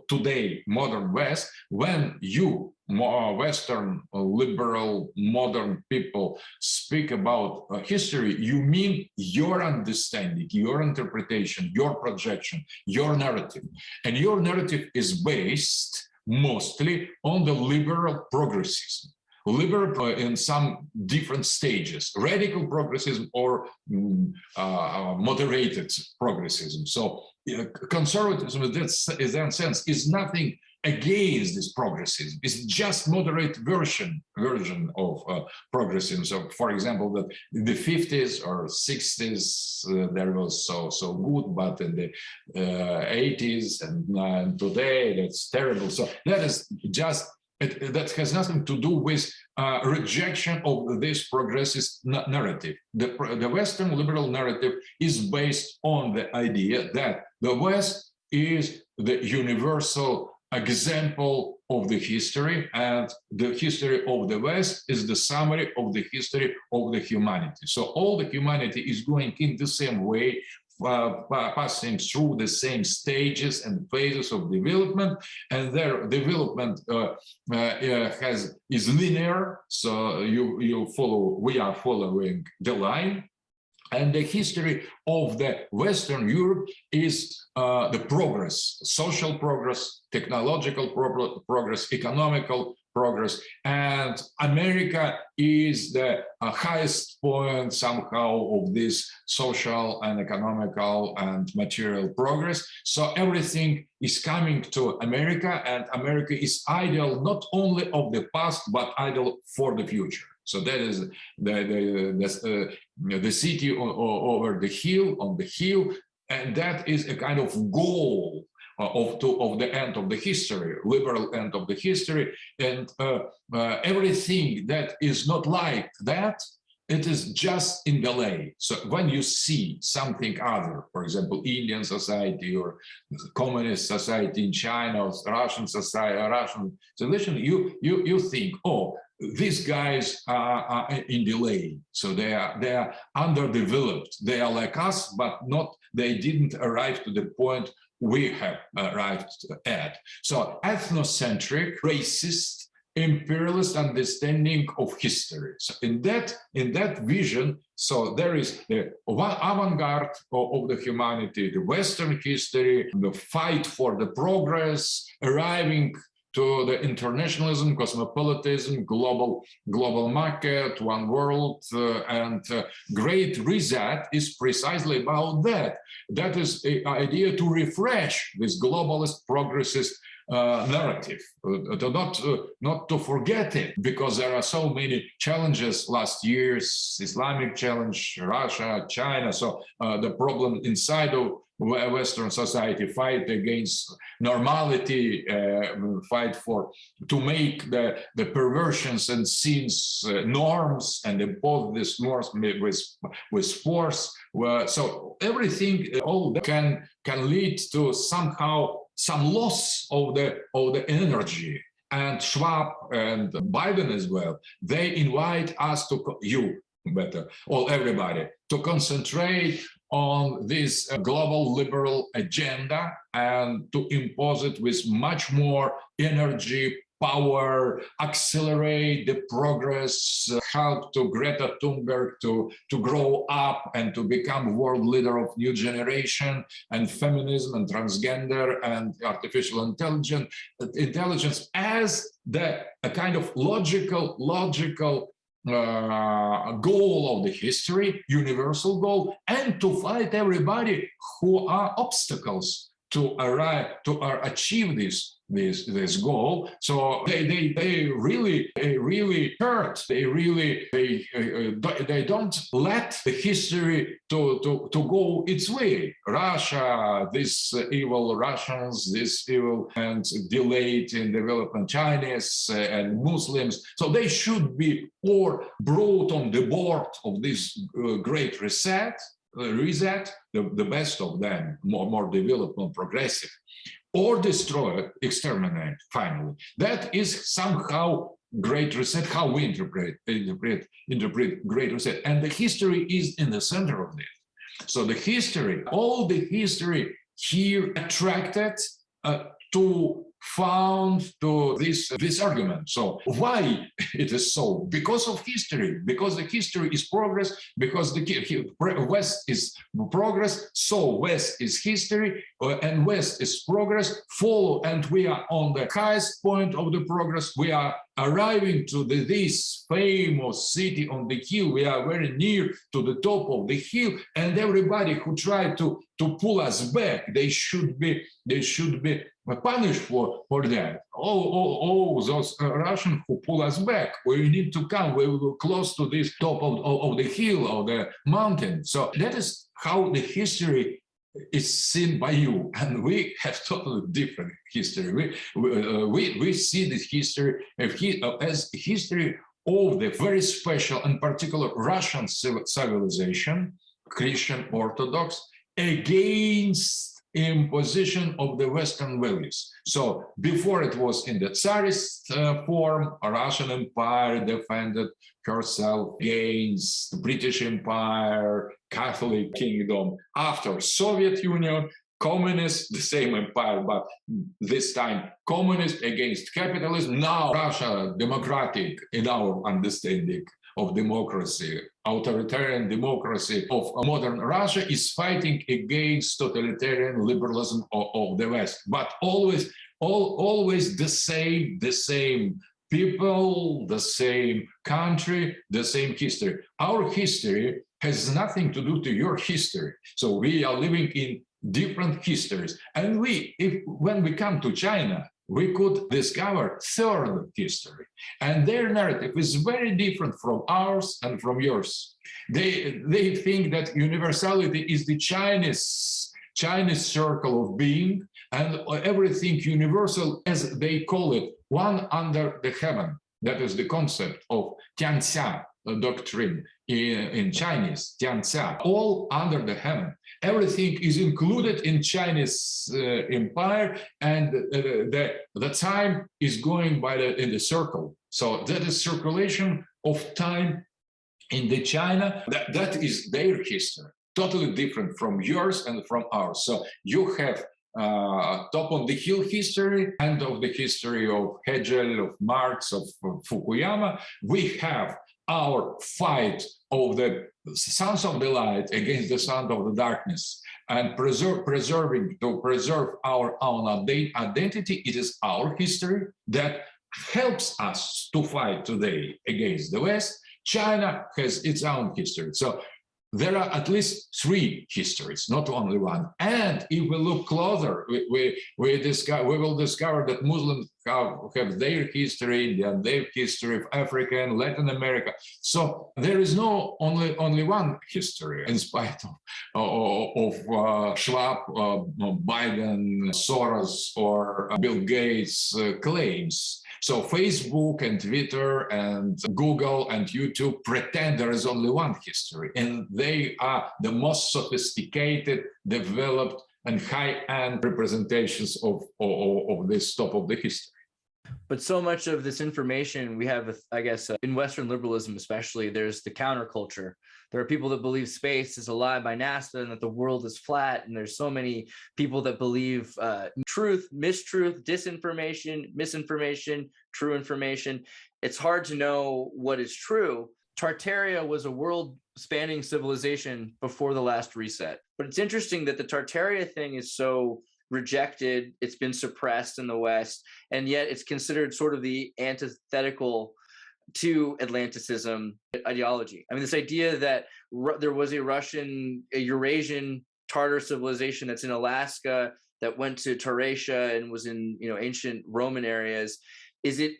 today, modern West, when you more Western liberal modern people speak about history, you mean your understanding, your interpretation, your projection, your narrative. And your narrative is based mostly on the liberal progressism. Liberal in some different stages, radical progressism or moderated progressism. So conservatism in that sense is nothing against this progressism. It's just moderate version of progressism. So, for example, that in the 50s or 60s there was so good, but in the 80s and today that's terrible. So that is just that has nothing to do with rejection of this progressist narrative. The Western liberal narrative is based on the idea that the West is the universal example of the history, and the history of the West is the summary of the history of the humanity. So all the humanity is going in the same way, passing through the same stages and phases of development, and their development is linear. So we are following the line. And the history of the Western Europe is the progress, social progress, technological progress, economical progress, and America is the highest point somehow of this social and economical and material progress. So everything is coming to America, and America is ideal not only of the past, but ideal for the future. So that is the city over the hill, on the hill, and that is a kind of goal of the end of the history, liberal end of the history, and everything that is not like that, it is just in delay. So when you see something other, for example, Indian society or communist society in China, or Russian society, Russian civilization, you think, oh, these guys are in delay, so they are underdeveloped. They are like us, but they didn't arrive to the point we have arrived at. So ethnocentric, racist, imperialist understanding of history. So in that vision, so there is the avant-garde of the humanity, the Western history, the fight for the progress, arriving to the internationalism, cosmopolitanism, global market, one world, and Great Reset is precisely about that. That is the idea to refresh this globalist progressist narrative, not to forget it, because there are so many challenges last year's Islamic challenge, Russia, China. So the problem inside of Western society, fight against normality, fight to make the perversions and sins norms and impose these norms with force. So everything, all that can lead to somehow some loss of the energy. And Schwab and Biden as well, they invite us everybody to concentrate on this global liberal agenda and to impose it with much more energy, power, accelerate the progress, help to Greta Thunberg to grow up and to become world leader of new generation, and feminism and transgender and artificial intelligence as a kind of logical goal of the history, universal goal, and to fight everybody who are obstacles to achieve this goal. So they really hurt. They don't let the history to go its way. Russia, these evil Russians, this evil and delayed in development Chinese and Muslims. So they should be or brought on the board of this great reset, the best of them, more developed, more progressive, or destroy, exterminate, finally. That is somehow Great Reset, how we interpret Great Reset. And the history is in the center of it. So the history, all the history here attracted to found to this argument. So why it is so? Because of history, because the history is progress, because the West is progress, so West is history, and West is progress, follow, and we are on the highest point of the progress. We are arriving to this famous city on the hill. We are very near to the top of the hill, and everybody who tried to pull us back, they should be punished for that. Oh, those Russians who pull us back, we need to come. We will close to this top of the hill or the mountain. So that is how the history is seen by you, and we have totally different history. We see this history as history of the very special and particular Russian civilization, Christian Orthodox, against imposition of the Western values. So before it was in the Tsarist form, a Russian Empire defended herself against the British Empire, Catholic Kingdom. After Soviet Union, communist, the same empire, but this time communist against capitalism. Now Russia, democratic in our understanding of democracy, authoritarian democracy of modern Russia is fighting against totalitarian liberalism of the West. But always the same people, the same country, the same history. Our history has nothing to do to your history. So we are living in different histories. And when we come to China, we could discover third history. And their narrative is very different from ours and from yours. They think that universality is the Chinese circle of being, and everything universal, as they call it, one under the heaven. That is the concept of Tianxia doctrine in Chinese, Tianxia, all under the heaven. Everything is included in Chinese empire, and the time is going in the circle. So that is circulation of time in the China. That is their history, totally different from yours and from ours. So you have top of the hill history, end of the history of Hegel, of Marx, of Fukuyama. We have our fight of the sons of the light against the sons of the darkness, and to preserve our own identity. It is our history that helps us to fight today against the West. China has its own history. So there are at least three histories, not only one. And if we look closer, we will discover that Muslims have their history, their history of Africa and Latin America. So there is no only one history, in spite of Schwab, Biden, Soros, or Bill Gates claims. So Facebook and Twitter and Google and YouTube pretend there is only one history, and they are the most sophisticated, developed, and high-end representations of this top of the history. But so much of this information we have, I guess, in Western liberalism especially, there's the counterculture. There are people that believe space is a lie by NASA and that the world is flat. And there's so many people that believe truth, mistruth, disinformation, misinformation, true information. It's hard to know what is true. Tartaria was a world-spanning civilization before the last reset. But it's interesting that the Tartaria thing is so rejected, it's been suppressed in the West, and yet it's considered sort of the antithetical to Atlanticism ideology. I mean, this idea that there was a Eurasian Tartar civilization that's in Alaska that went to Taracia and was in ancient Roman areas. Is it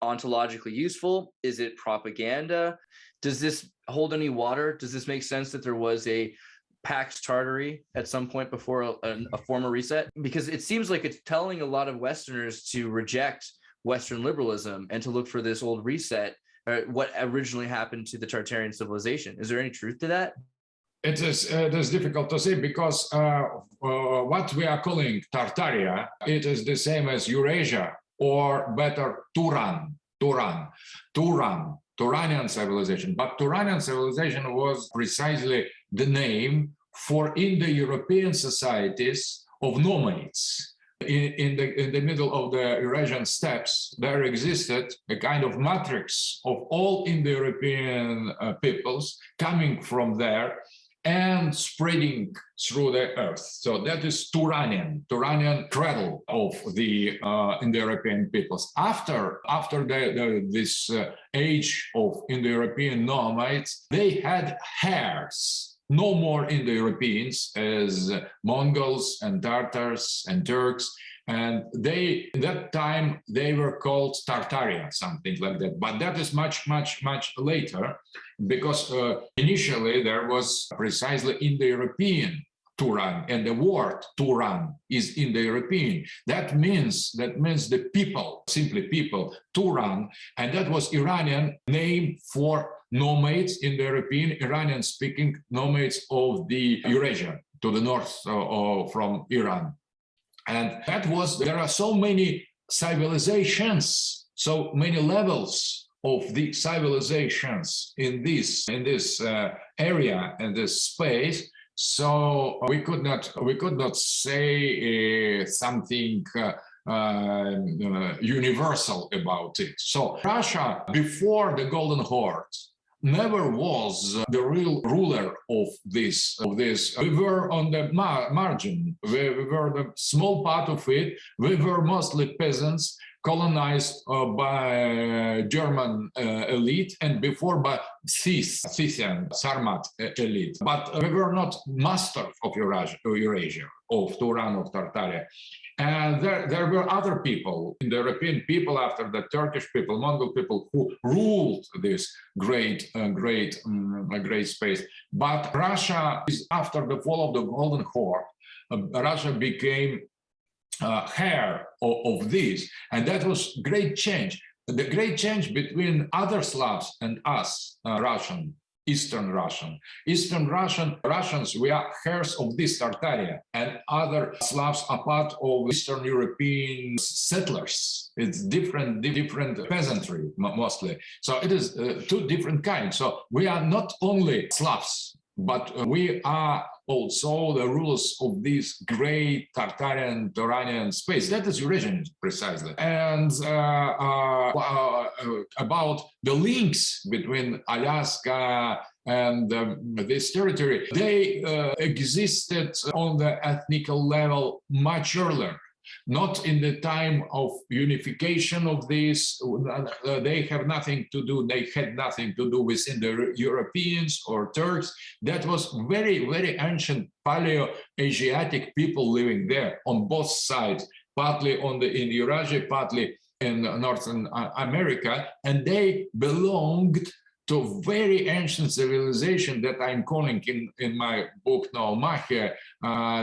ontologically useful? Is it propaganda? Does this hold any water? Does this make sense that there was a Pax Tartary at some point before a former reset? Because it seems like it's telling a lot of Westerners to reject Western liberalism and to look for this old reset, or what originally happened to the Tartarian civilization. Is there any truth to that? It is difficult to say, because what we are calling Tartaria, it is the same as Eurasia, or better Turan. Turanian civilization. But Turanian civilization was precisely the name for Indo-European societies of nomads. In the middle of the Eurasian steppes, there existed a kind of matrix of all Indo-European peoples coming from there and spreading through the earth. So that is Turanian cradle of the Indo-European peoples. After this age of Indo-European nomads, they had heirs. No more Indo-Europeans as Mongols and Tartars and Turks. And they, in that time, they were called Tartaria, something like that. But that is much, much, much later, because initially there was precisely Indo-European Turan, and the word Turan is Indo-European. That means the people, simply people, Turan, and that was Iranian name for nomads in the European, Iranian-speaking nomads of the Eurasia to the north from Iran. And that was, there are so many civilizations, so many levels of the civilizations in this area, in this space. So we could not say something universal about it. So Russia, before the Golden Horde, never was the real ruler of this. We were on the margin. We were the small part of it. We were mostly peasants, colonized by German elite, and before by Scythian, Sarmat elite. But we were not masters of Eurasia, of Turan, of Tartaria. And there were other people, Indo-European people after the Turkish people, Mongol people, who ruled this great space. But Russia is, after the fall of the Golden Horde, Russia became heir of this, and that was great change. The great change between other Slavs and us, Eastern Russians, we are heirs of this Tartaria, and other Slavs are part of Eastern European settlers. It's different peasantry mostly. So it is two different kinds. So we are not only Slavs, but we are also the rulers of this great Turanian space. That is Eurasian, precisely. And about the links between Alaska and this territory, they existed on the ethnical level much earlier. Not in the time of unification of this. They have nothing to do. They had nothing to do with Indo-Europeans or Turks. That was very, very ancient Paleo-Asiatic people living there on both sides, partly in Eurasia, partly in Northern America, and they belonged to very ancient civilization that I'm calling in my book now, Mahia,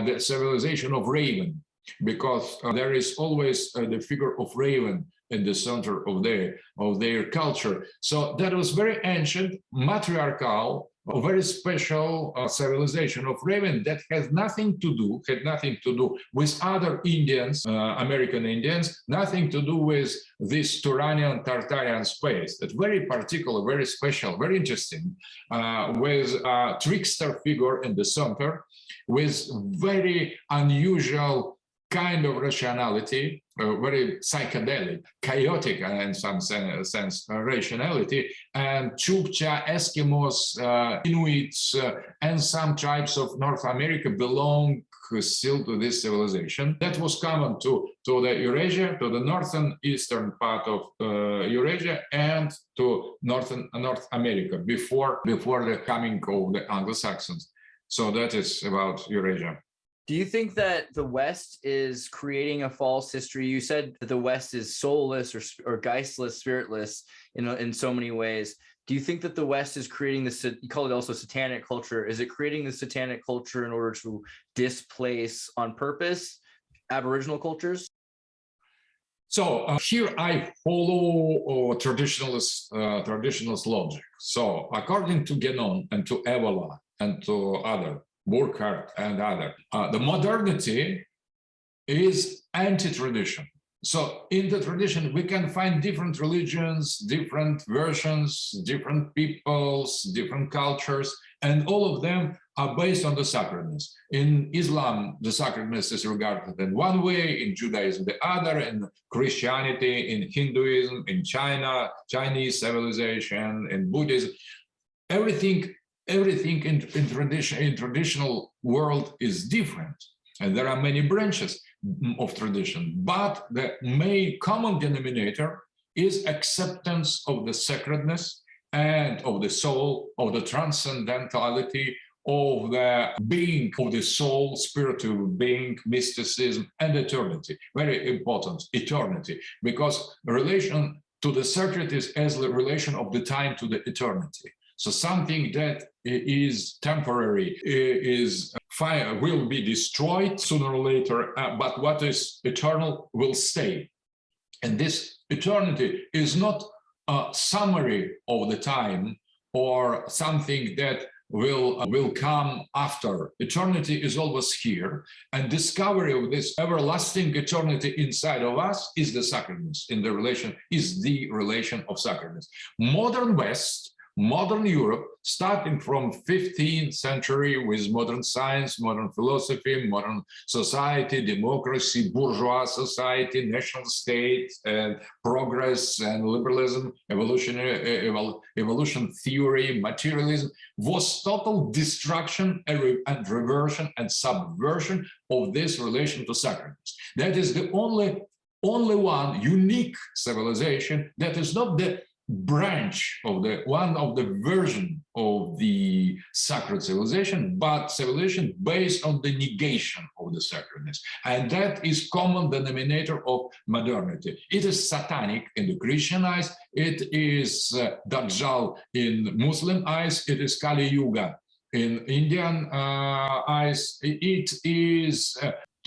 the civilization of Raven. Because there is always the figure of Raven in the center of their culture. So that was very ancient, matriarchal, a very special civilization of Raven that had nothing to do with other Indians, American Indians, nothing to do with this Turanian Tartarian space. That's very particular, very special, very interesting, with a trickster figure in the center, with very unusual kind of rationality, very psychedelic, chaotic in some sense rationality, and Chukcha, Eskimos, Inuits, and some tribes of North America belong still to this civilization. That was common to the Eurasia, to the northern eastern part of Eurasia, and to North America before the coming of the Anglo-Saxons. So that is about Eurasia. Do you think that the West is creating a false history? You said that the West is soulless or geistless, spiritless in so many ways. Do you think that the West is creating this, you call it also satanic culture, is it creating the satanic culture in order to displace on purpose Aboriginal cultures? So here I follow traditionalist logic. So according to Guénon and to Evola and to other, Burkhardt and other, the modernity is anti-tradition. So in the tradition, we can find different religions, different versions, different peoples, different cultures, and all of them are based on the sacredness. In Islam, the sacredness is regarded in one way, in Judaism the other, in Christianity, in Hinduism, in China, Chinese civilization, in Buddhism. Everything in traditional world is different. And there are many branches of tradition, but the main common denominator is acceptance of the sacredness and of the soul, of the transcendentality, of the being of the soul, spiritual being, mysticism, and eternity. Very important, eternity, because relation to the sacred is as the relation of the time to the eternity. So something that is temporary will be destroyed sooner or later, but what is eternal will stay. And this eternity is not a summary of the time or something that will come after. Eternity is always here, and discovery of this everlasting eternity inside of us is the sacredness. Is the relation of sacredness. Modern West, modern Europe, starting from 15th century with modern science, modern philosophy, modern society, democracy, bourgeois society, national state, and progress and liberalism, evolution theory, materialism, was total destruction and reversion and subversion of this relation to sacredness. That is the only one unique civilization that is not the branch of one of the version of the sacred civilization, but civilization based on the negation of the sacredness. And that is common denominator of modernity. It is satanic in the Christian eyes, it is Dajjal in Muslim eyes, it is Kali Yuga in Indian eyes, it is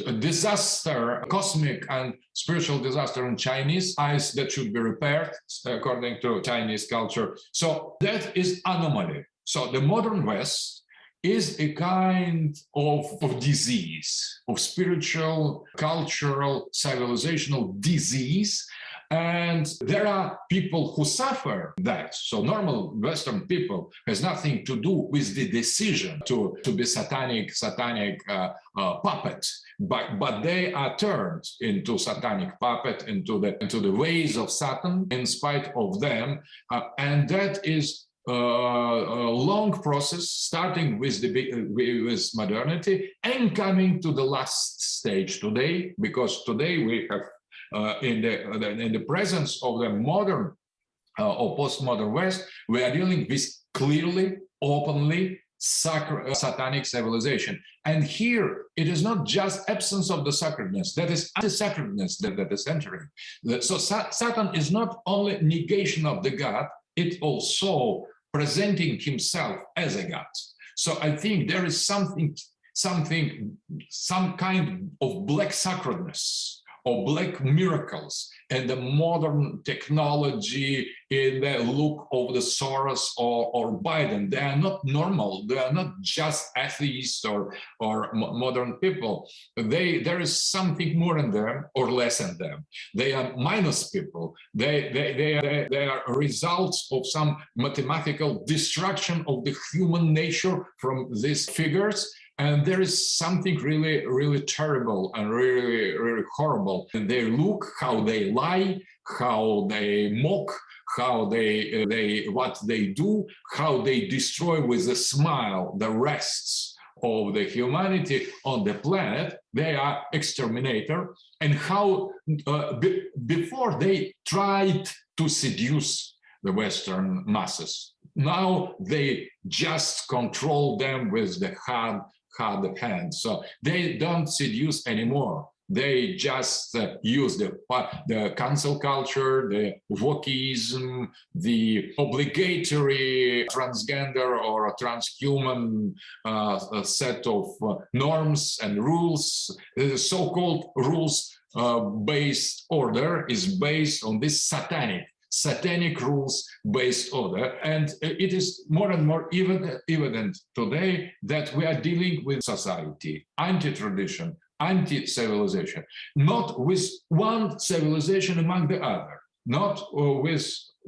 a disaster, cosmic and spiritual disaster in Chinese eyes that should be repaired according to Chinese culture. So that is anomaly. So the modern West is a kind of disease, of spiritual, cultural, civilizational disease. And there are people who suffer that. So normal Western people has nothing to do with the decision to be satanic puppet, but they are turned into satanic puppet, into the ways of Satan in spite of them, and that is a long process, starting with modernity and coming to the last stage today, because today we have in the presence of the modern or postmodern West, we are dealing with clearly, openly satanic civilization. And here, it is not just absence of the sacredness, that is anti-sacredness that is entering. So Satan is not only negation of the God, it also presenting himself as a God. So I think there is some kind of black sacredness or black miracles and the modern technology in the look of the Soros or Biden. They are not normal. They are not just atheists or modern people. There is something more in them or less in them. They are minus people. They are results of some mathematical destruction of the human nature from these figures. And there is something really, really terrible and really, really horrible. And they look, how they lie, how they mock, how what they do, how they destroy with a smile the rests of the humanity on the planet. They are exterminator, and how before they tried to seduce the Western masses. Now they just control them with the hard hand. So they don't seduce anymore. They just use the cancel culture, the wokeism, the obligatory transgender or transhuman set of norms and rules. The so-called rules-based order is based on this satanic rules-based order. And it is more and more evident today that we are dealing with society, anti-tradition, anti-civilization, not with one civilization among the other, not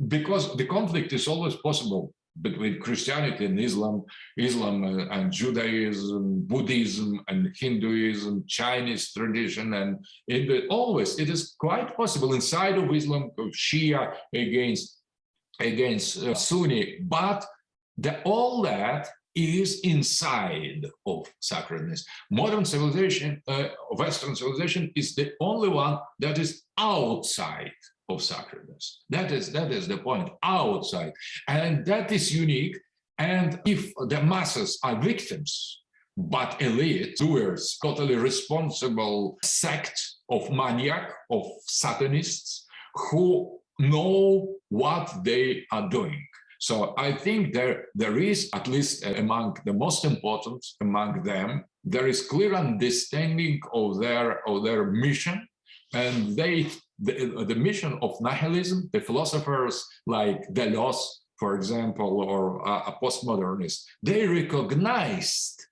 because the conflict is always possible between Christianity and Islam, and Judaism, Buddhism and Hinduism, Chinese tradition, and always it is quite possible inside of Islam, of Shia against Sunni, but all that is inside of sacredness. Modern civilization, Western civilization, is the only one that is outside of sacredness. That is the point, outside. And that is unique. And if the masses are victims, but elite, doers, totally responsible sect of maniac, of Satanists, who know what they are doing. So I think there is, at least among the most important among them, there is clear understanding of their mission, and the mission of nihilism. The philosophers like Deleuze, for example, or a postmodernist, they recognized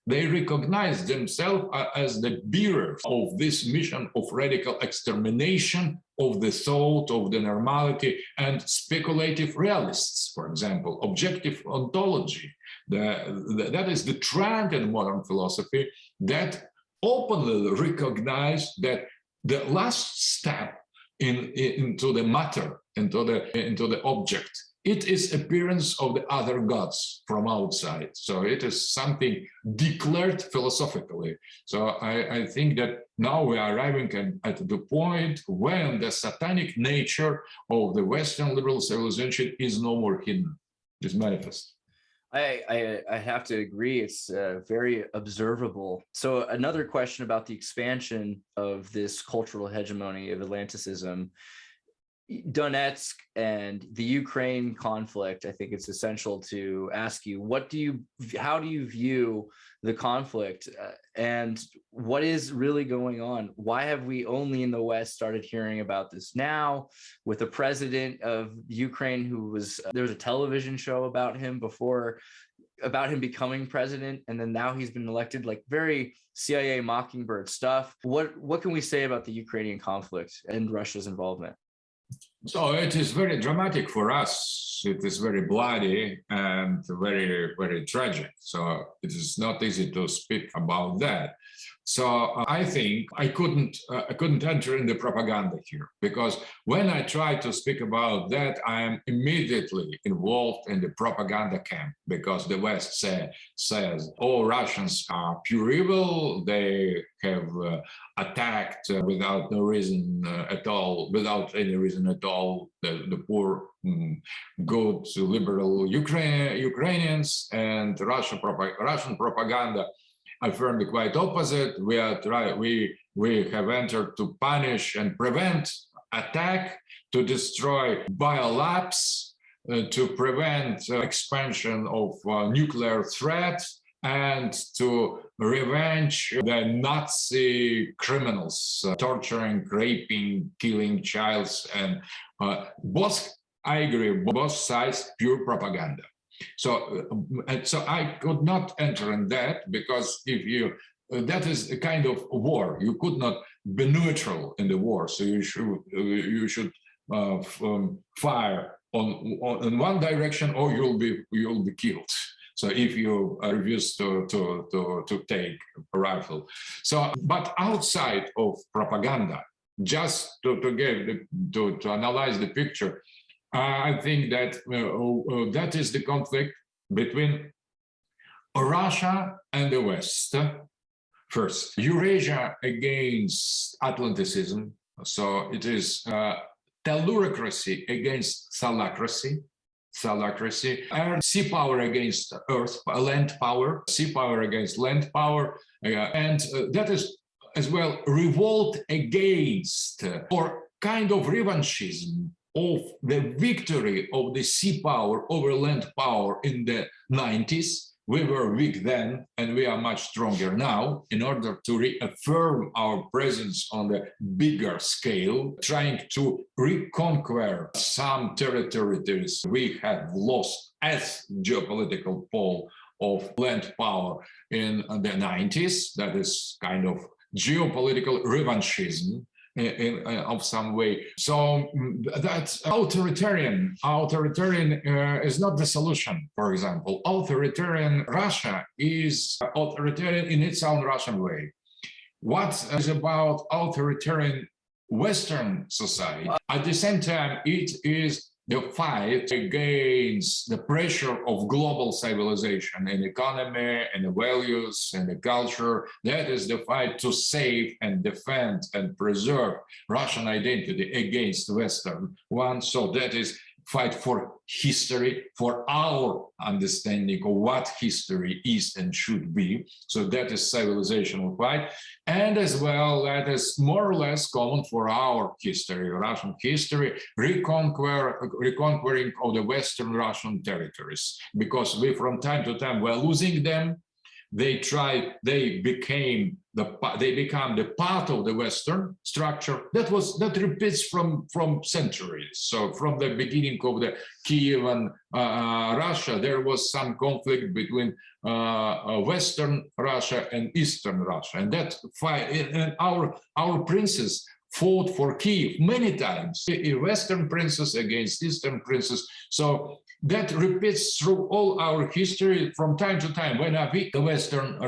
themselves as the bearers of this mission of radical extermination of the thought, of the normality, and speculative realists, for example, objective ontology. That is the trend in modern philosophy that openly recognize that the last step into the matter, into the object, it is appearance of the other gods from outside. So it is something declared philosophically. So I think that now we are arriving at the point when the satanic nature of the Western liberal civilization is no more hidden, is manifest. I have to agree. It's very observable. So another question about the expansion of this cultural hegemony of Atlanticism. Donetsk and the Ukraine conflict, I think it's essential to ask you, how do you view the conflict and what is really going on? Why have we only in the West started hearing about this now with the president of Ukraine there was a television show about him becoming president, and then now he's been elected, like very CIA Mockingbird stuff. What can we say about the Ukrainian conflict and Russia's involvement? So it is very dramatic for us. It is very bloody and very, very tragic. So it is not easy to speak about that. So I think I couldn't enter in the propaganda here, because when I try to speak about that, I am immediately involved in the propaganda camp, because the West says all Russians are pure evil. They have attacked without any reason at all, the poor, good, liberal Ukrainians, and Russian propaganda affirmed quite opposite. We have entered to punish and prevent attack, to destroy biolabs, to prevent expansion of nuclear threat, and to revenge the Nazi criminals, torturing, raping, killing childs, and I agree, both sides, pure propaganda. So I could not enter in that, because that is a kind of war. You could not be neutral in the war. So you should fire in one direction, or you'll be killed. So if you refuse to take a rifle. So, but outside of propaganda, just to analyze the picture, I think that that is the conflict between Russia and the West. First, Eurasia against Atlanticism. So it is tellurocracy against thalacracy, and sea power against land power, sea power against land power, and that is as well revolt against or kind of revanchism of the victory of the sea power over land power in the 90s. We were weak then, and we are much stronger now, in order to reaffirm our presence on the bigger scale, trying to reconquer some territories we have lost as geopolitical pole of land power in the 90s. That is kind of geopolitical revanchism of some way. So that authoritarian is not the solution. For example, authoritarian Russia is authoritarian in its own Russian way. What is about authoritarian Western society? At the same time, it is the fight against the pressure of global civilization and economy and the values and the culture. That is the fight to save and defend and preserve Russian identity against Western one. So that is fight for history, for our understanding of what history is and should be. So that is civilizational fight. And as well, that is more or less common for our history, Russian history, reconquering of the Western Russian territories. Because we, from time to time, were losing them. They become the part of the Western structure that repeats from centuries. So from the beginning of the Kievan Russia, there was some conflict between Western Russia and Eastern Russia, and that fight. And our princes fought for Kiev many times, a Western princess against Eastern princess. So that repeats through all our history from time to time. When we, the Western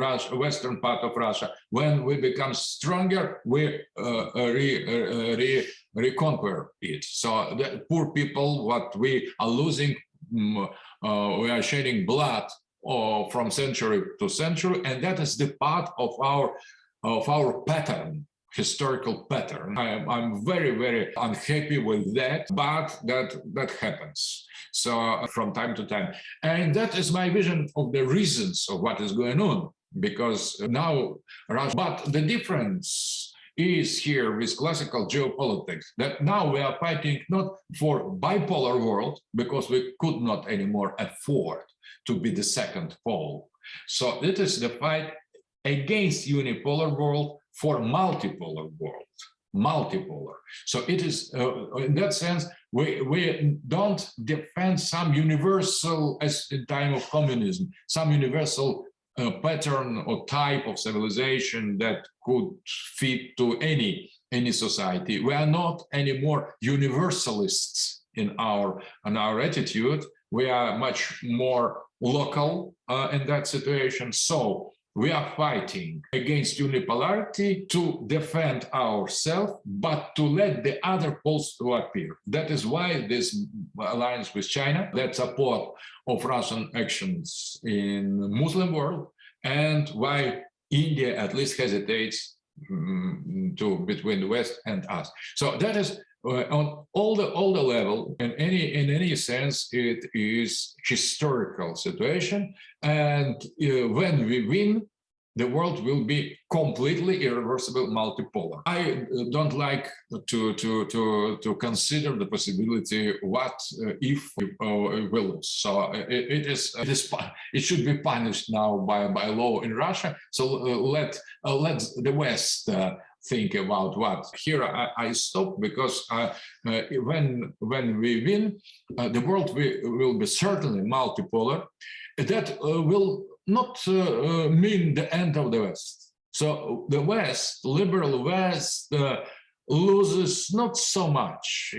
part of Russia, when we become stronger, we reconquer it. So the poor people, what we are losing, we are shedding blood from century to century, and that is the part of our pattern. Historical pattern. I'm very, very unhappy with that, but that happens. So from time to time. And that is my vision of the reasons of what is going on, because now Russia, but the difference is here with classical geopolitics, that now we are fighting not for bipolar world, because we could not anymore afford to be the second pole. So it is the fight against unipolar world for multipolar world, multipolar. So it is, in that sense, we don't defend some universal, as in time of communism, some universal pattern or type of civilization that could fit to any society. We are not anymore universalists in our attitude. We are much more local in that situation. So we are fighting against unipolarity to defend ourselves, but to let the other poles to appear. That is why this alliance with China, that support of Russian actions in the Muslim world, and why India at least hesitates between the West and us. So that is on all the level, in any sense, it is historical situation, and when we win, the world will be completely irreversible multipolar. I don't like to consider the possibility what if we lose. So it should be punished now by law in Russia. So let the West think about what. Here I stop, because when we win, the world will be certainly multipolar. That will not mean the end of the West. So the West, liberal West, loses not so much.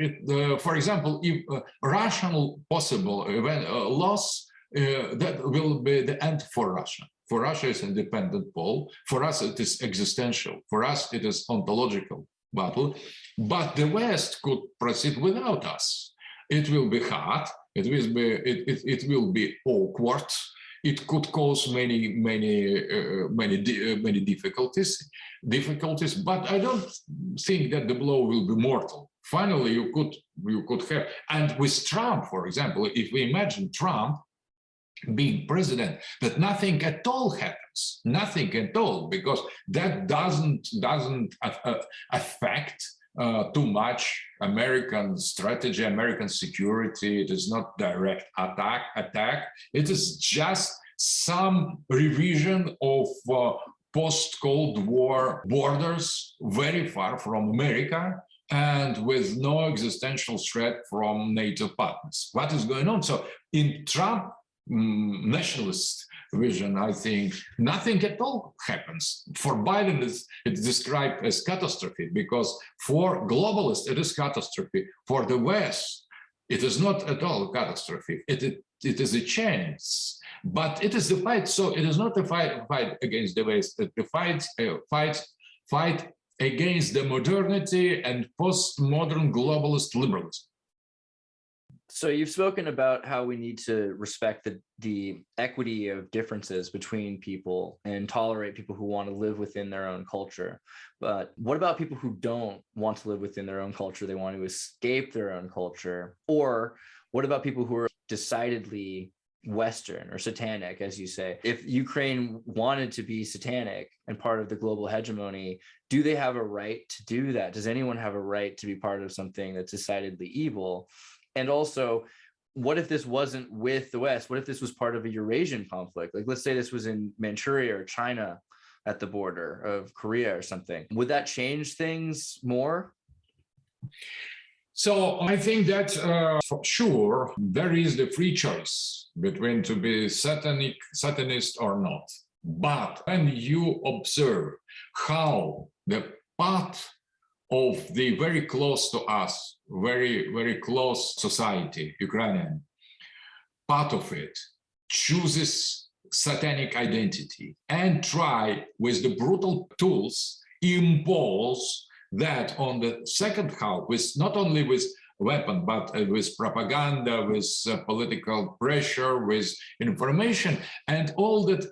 For example, if Russian possible loss, that will be the end for Russia. For Russia, it's independent pole. For us, it is existential. For us, it is ontological battle. But the West could proceed without us. It will be hard. It will be awkward. It could cause many difficulties. But I don't think that the blow will be mortal. Finally, you could have, and with Trump, for example, if we imagine Trump being president, that nothing at all happens, nothing at all, because that doesn't affect too much American strategy, American security. It is not direct attack. It is just some revision of post-Cold War borders very far from America, and with no existential threat from NATO partners. What is going on? So in Trump nationalist vision, I think nothing at all happens. For Biden, it's described as catastrophe, because for globalists, it is catastrophe. For the West, it is not at all catastrophe. It is a chance. But it is the fight. So it is not a fight against the West. It is a fight against the modernity and postmodern globalist liberalism. So you've spoken about how we need to respect the equity of differences between people and tolerate people who want to live within their own culture. But what about people who don't want to live within their own culture? They want to escape their own culture. Or what about people who are decidedly Western or satanic, as you say? If Ukraine wanted to be satanic and part of the global hegemony, do they have a right to do that? Does anyone have a right to be part of something that's decidedly evil? And also, what if this wasn't with the West? What if this was part of a Eurasian conflict? Like, let's say this was in Manchuria or China at the border of Korea or something. Would that change things more? So I think that for sure there is the free choice between to be satanist or not. But when you observe how the path of the very close to us, very, very close society, Ukrainian, part of it chooses satanic identity and try with the brutal tools impose that on the second half, with not only with weapon, but with propaganda, with political pressure, with information, and all that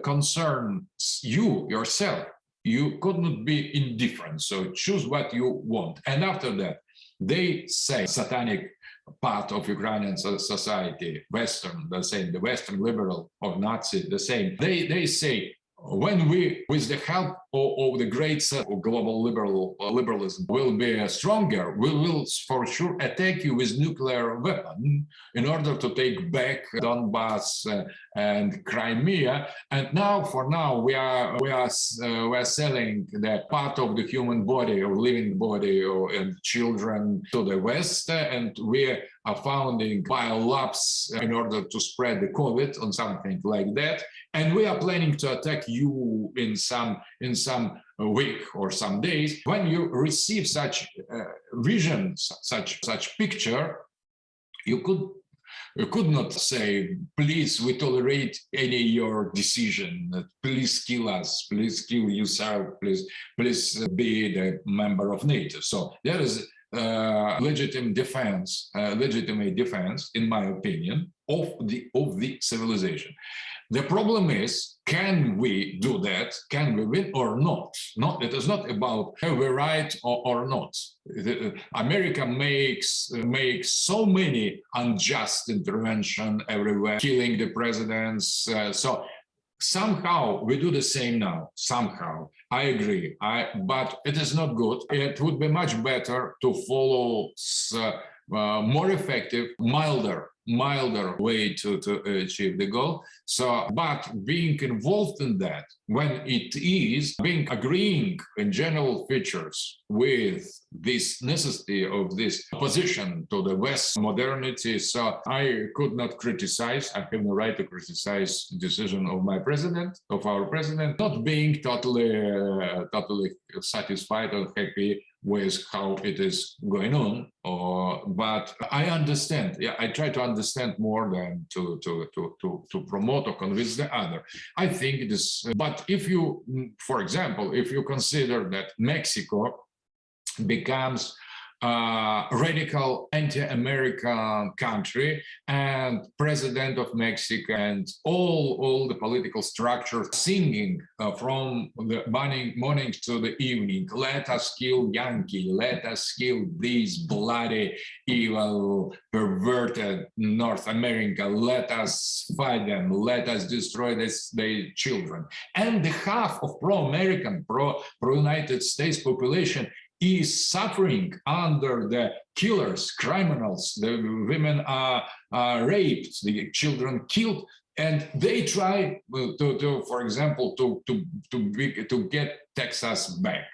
concerns you yourself. You could not be indifferent, so choose what you want. And after that, they say satanic part of Ukrainian society, Western, the same, the Western liberal or Nazi, the same. They say, when we, with the help of the great set of global liberalism, will be stronger, we will for sure attack you with nuclear weapon in order to take back Donbass and Crimea. And now, for now, we are selling the part of the human body or living body and children to the West, and we are founding biolabs in order to spread the COVID or something like that. And we are planning to attack you in some week or some days. When you receive such vision, such picture, you could not say, please, we tolerate any your decision. Please kill us. Please kill yourself. Please be the member of NATO. So there is legitimate defense, in my opinion, of the civilization. The problem is, can we do that? Can we win or not? No, it is not about have we right or not. America makes so many unjust intervention everywhere, killing the presidents. So somehow we do the same now. Somehow, I agree. But it is not good. It would be much better to follow more effective, milder way to achieve the goal. So, but being involved in that, when it is agreeing in general features with this necessity of this opposition to the West modernity, so I could not criticize, I have no right to criticize the decision of my president, of our president, not being totally satisfied or happy with how it is going on, but I understand. Yeah, I try to understand more than to promote or convince the other. I think it is. But if you, for example, if you consider that Mexico becomes radical anti-American country, and president of Mexico and all the political structure singing from the morning to the evening, let us kill Yankee, let us kill these bloody, evil, perverted North America, let us fight them, let us destroy their children. And the half of pro-American, pro-United States population is suffering under the killers, criminals. The women are raped, the children killed, and they try to for example, to get Texas back,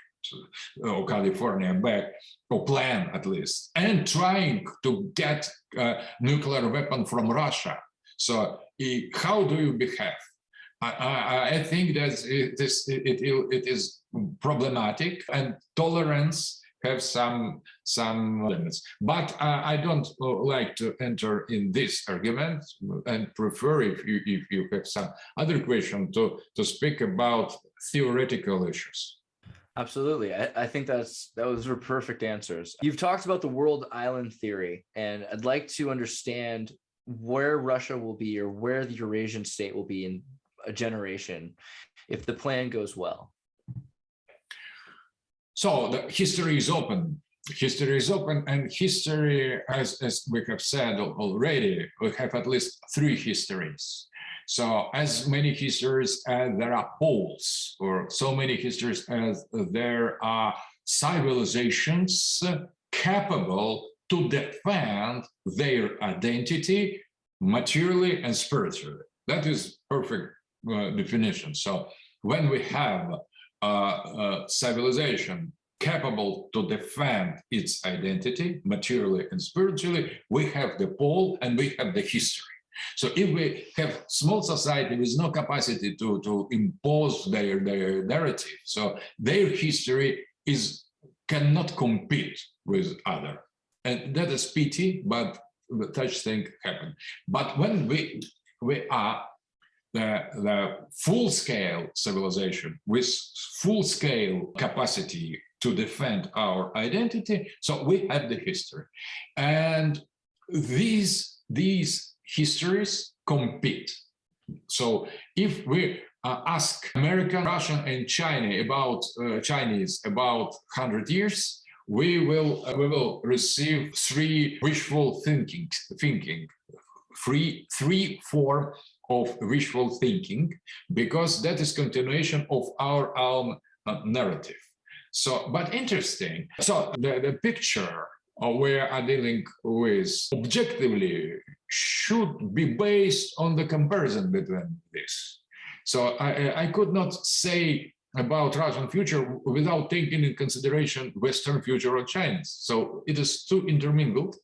or California back, or plan at least, and trying to get nuclear weapon from Russia. So how do you behave? I think that it is problematic, and tolerance have some limits. But I don't like to enter in this argument, and prefer, if you have some other question, to speak about theoretical issues. Absolutely. I think those were perfect answers. You've talked about the world island theory, and I'd like to understand where Russia will be, or where the Eurasian state will be in a generation if the plan goes well. So the history is open. History is open, and history, as we have said already, we have at least 3 histories. So as many histories as there are poles, or so many histories as there are civilizations capable to defend their identity materially and spiritually. That is perfect definition. So when we have a civilization capable to defend its identity materially and spiritually, we have the pole and we have the history. So if we have small society with no capacity to impose their narrative, so their history cannot compete with other. And that is pity, but such thing happen. But when we are the full-scale civilization with full-scale capacity to defend our identity, so we have the history. And these histories compete. So if we ask American, Russian, and Chinese about 100 years, we will receive 3 wishful thinking, three form of wishful thinking, because that is continuation of our own narrative. So, but interesting. So the picture we are dealing with objectively should be based on the comparison between this. So I could not say about Russian future without taking in consideration Western future or Chinese. So it is too intermingled.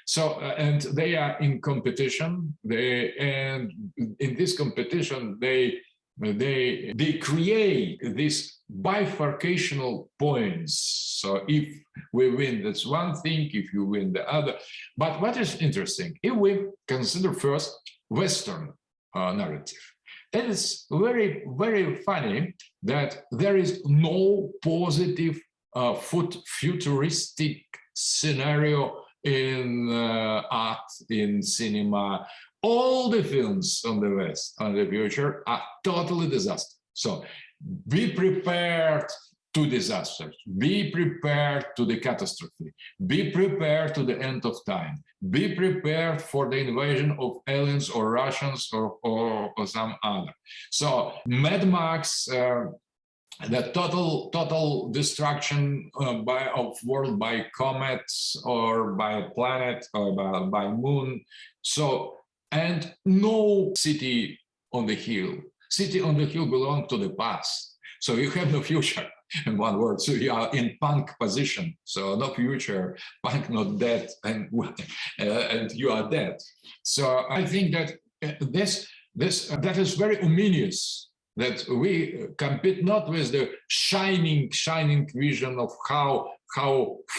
So and they are in competition. And in this competition, they create these bifurcational points. So if we win, that's one thing. If you win, the other. But what is interesting, if we consider first Western narrative, it is very, very funny that there is no positive futuristic scenario in art, in cinema. All the films on the West, on the future, are totally disaster. So be prepared to disasters, be prepared to the catastrophe, be prepared to the end of time, be prepared for the invasion of aliens or Russians or some other. So Mad Max, the total destruction of world by comets or by a planet or by moon. So, and no city on the hill. City on the hill belongs to the past. So you have no future, in one word. So you are in punk position. So no future, punk not dead, and you are dead. So I think that that is very ominous, that we compete not with the shining vision of how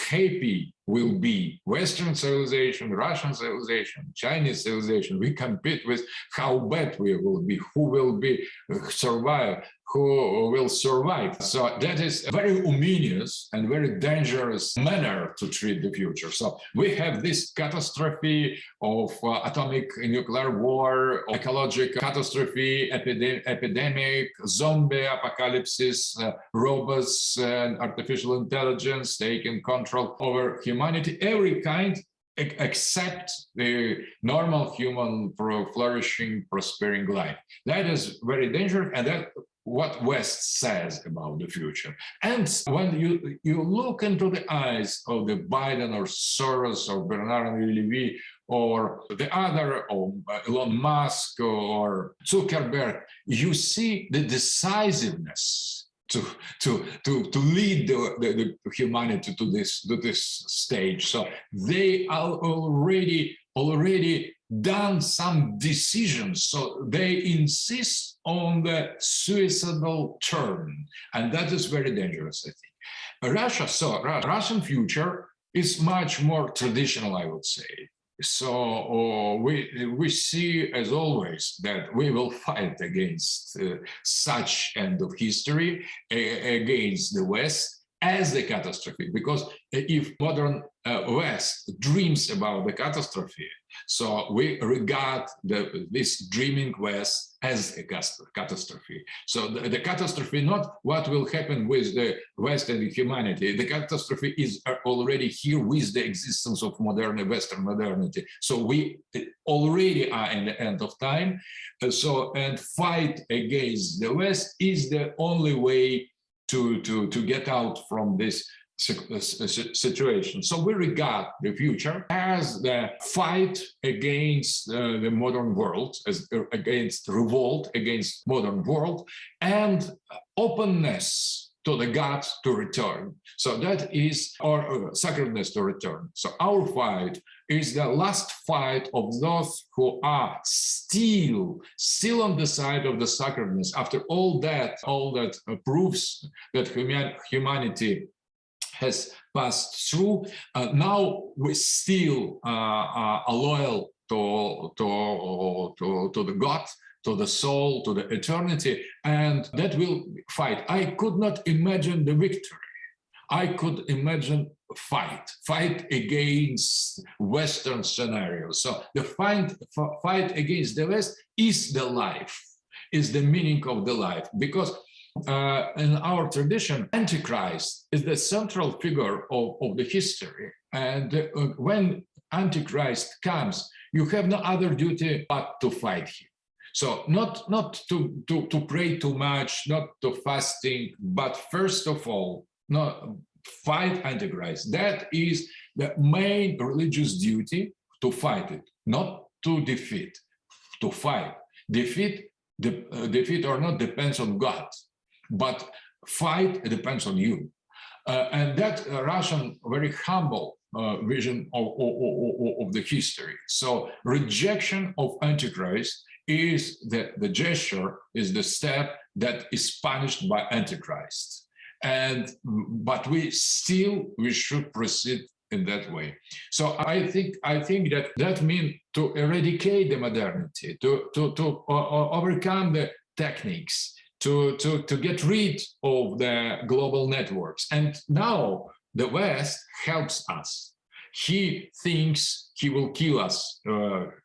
happy will be Western civilization, Russian civilization, Chinese civilization. We compete with how bad we will be, who will survive. So that is a very ominous and very dangerous manner to treat the future. So we have this catastrophe of atomic nuclear war, ecological catastrophe, epidemic, zombie apocalypse, robots and artificial intelligence taking control over humanity, every kind except the normal human flourishing, prospering life. That is very dangerous, and that what West says about the future. And when you look into the eyes of the Biden or Soros or Bernard Levy or the other, or Elon Musk or Zuckerberg, you see the decisiveness to lead the humanity to this stage. So they are already done some decisions. So they insist on the suicidal turn, and that is very dangerous, I think. Russian future is much more traditional, I would say. So we see, as always, that we will fight against such end of history, against the West as a catastrophe. Because if modern West dreams about the catastrophe, so we regard this dreaming West as a catastrophe. So the catastrophe, not what will happen with the West and humanity. The catastrophe is already here with the existence of Western modernity. So we already are in the end of time. And fight against the West is the only way to get out from this situation. So we regard the future as the fight against the modern world, as against revolt against modern world, and openness to the God to return. So that is our sacredness to return. So our fight is the last fight of those who are still on the side of the sacredness. After all that proves that humanity has passed through. Now we still are loyal to the God, to the soul, to the eternity, and that will fight. I could not imagine the victory. I could imagine fight against Western scenarios. So the fight against the West is the life, is the meaning of the life, because in our tradition, Antichrist is the central figure of the history. And when Antichrist comes, you have no other duty but to fight him. So not to pray too much, not to fasting, but first of all, fight Antichrist. That is the main religious duty, to fight it, not to defeat, to fight. Defeat or not depends on God. But fight depends on you. And that Russian very humble vision of the history. So rejection of Antichrist is the gesture, is the step that is punished by Antichrist. But we should proceed in that way. So I think that means to eradicate the modernity, to overcome the techniques, to get rid of the global networks. And now the West helps us. He thinks he will kill us,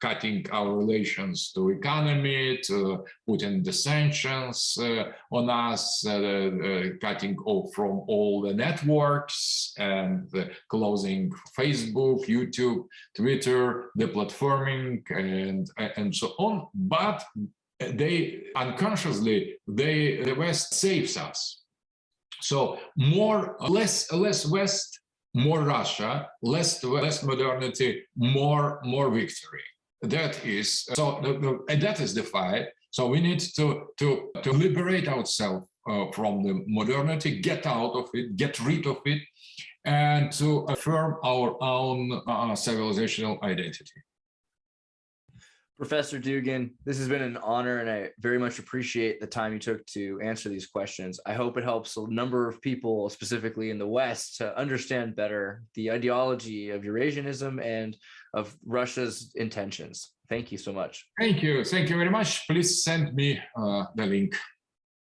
cutting our relations to economy, to putting the sanctions on us, cutting off from all the networks, and closing Facebook, YouTube, Twitter, deplatforming, and so on. But they unconsciously, the West saves us. So less West, more Russia, less modernity, more victory. That is that is the fight. So we need to liberate ourselves from the modernity, get out of it, get rid of it, and to affirm our own civilizational identity. Professor Dugin, this has been an honor, and I very much appreciate the time you took to answer these questions. I hope it helps a number of people, specifically in the West, to understand better the ideology of Eurasianism and of Russia's intentions. Thank you so much. Thank you. Thank you very much. Please send me the link.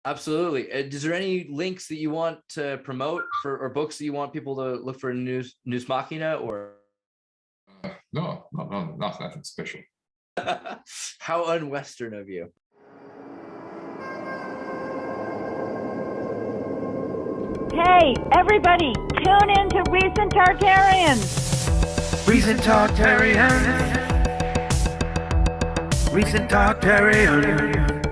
Absolutely. Is there any links that you want to promote or books that you want people to look for in News Machina, or? No, nothing special. How un-Western of you. Hey, everybody, tune in to Recent Tartarians. Recent Tartarians. Recent Tartarians.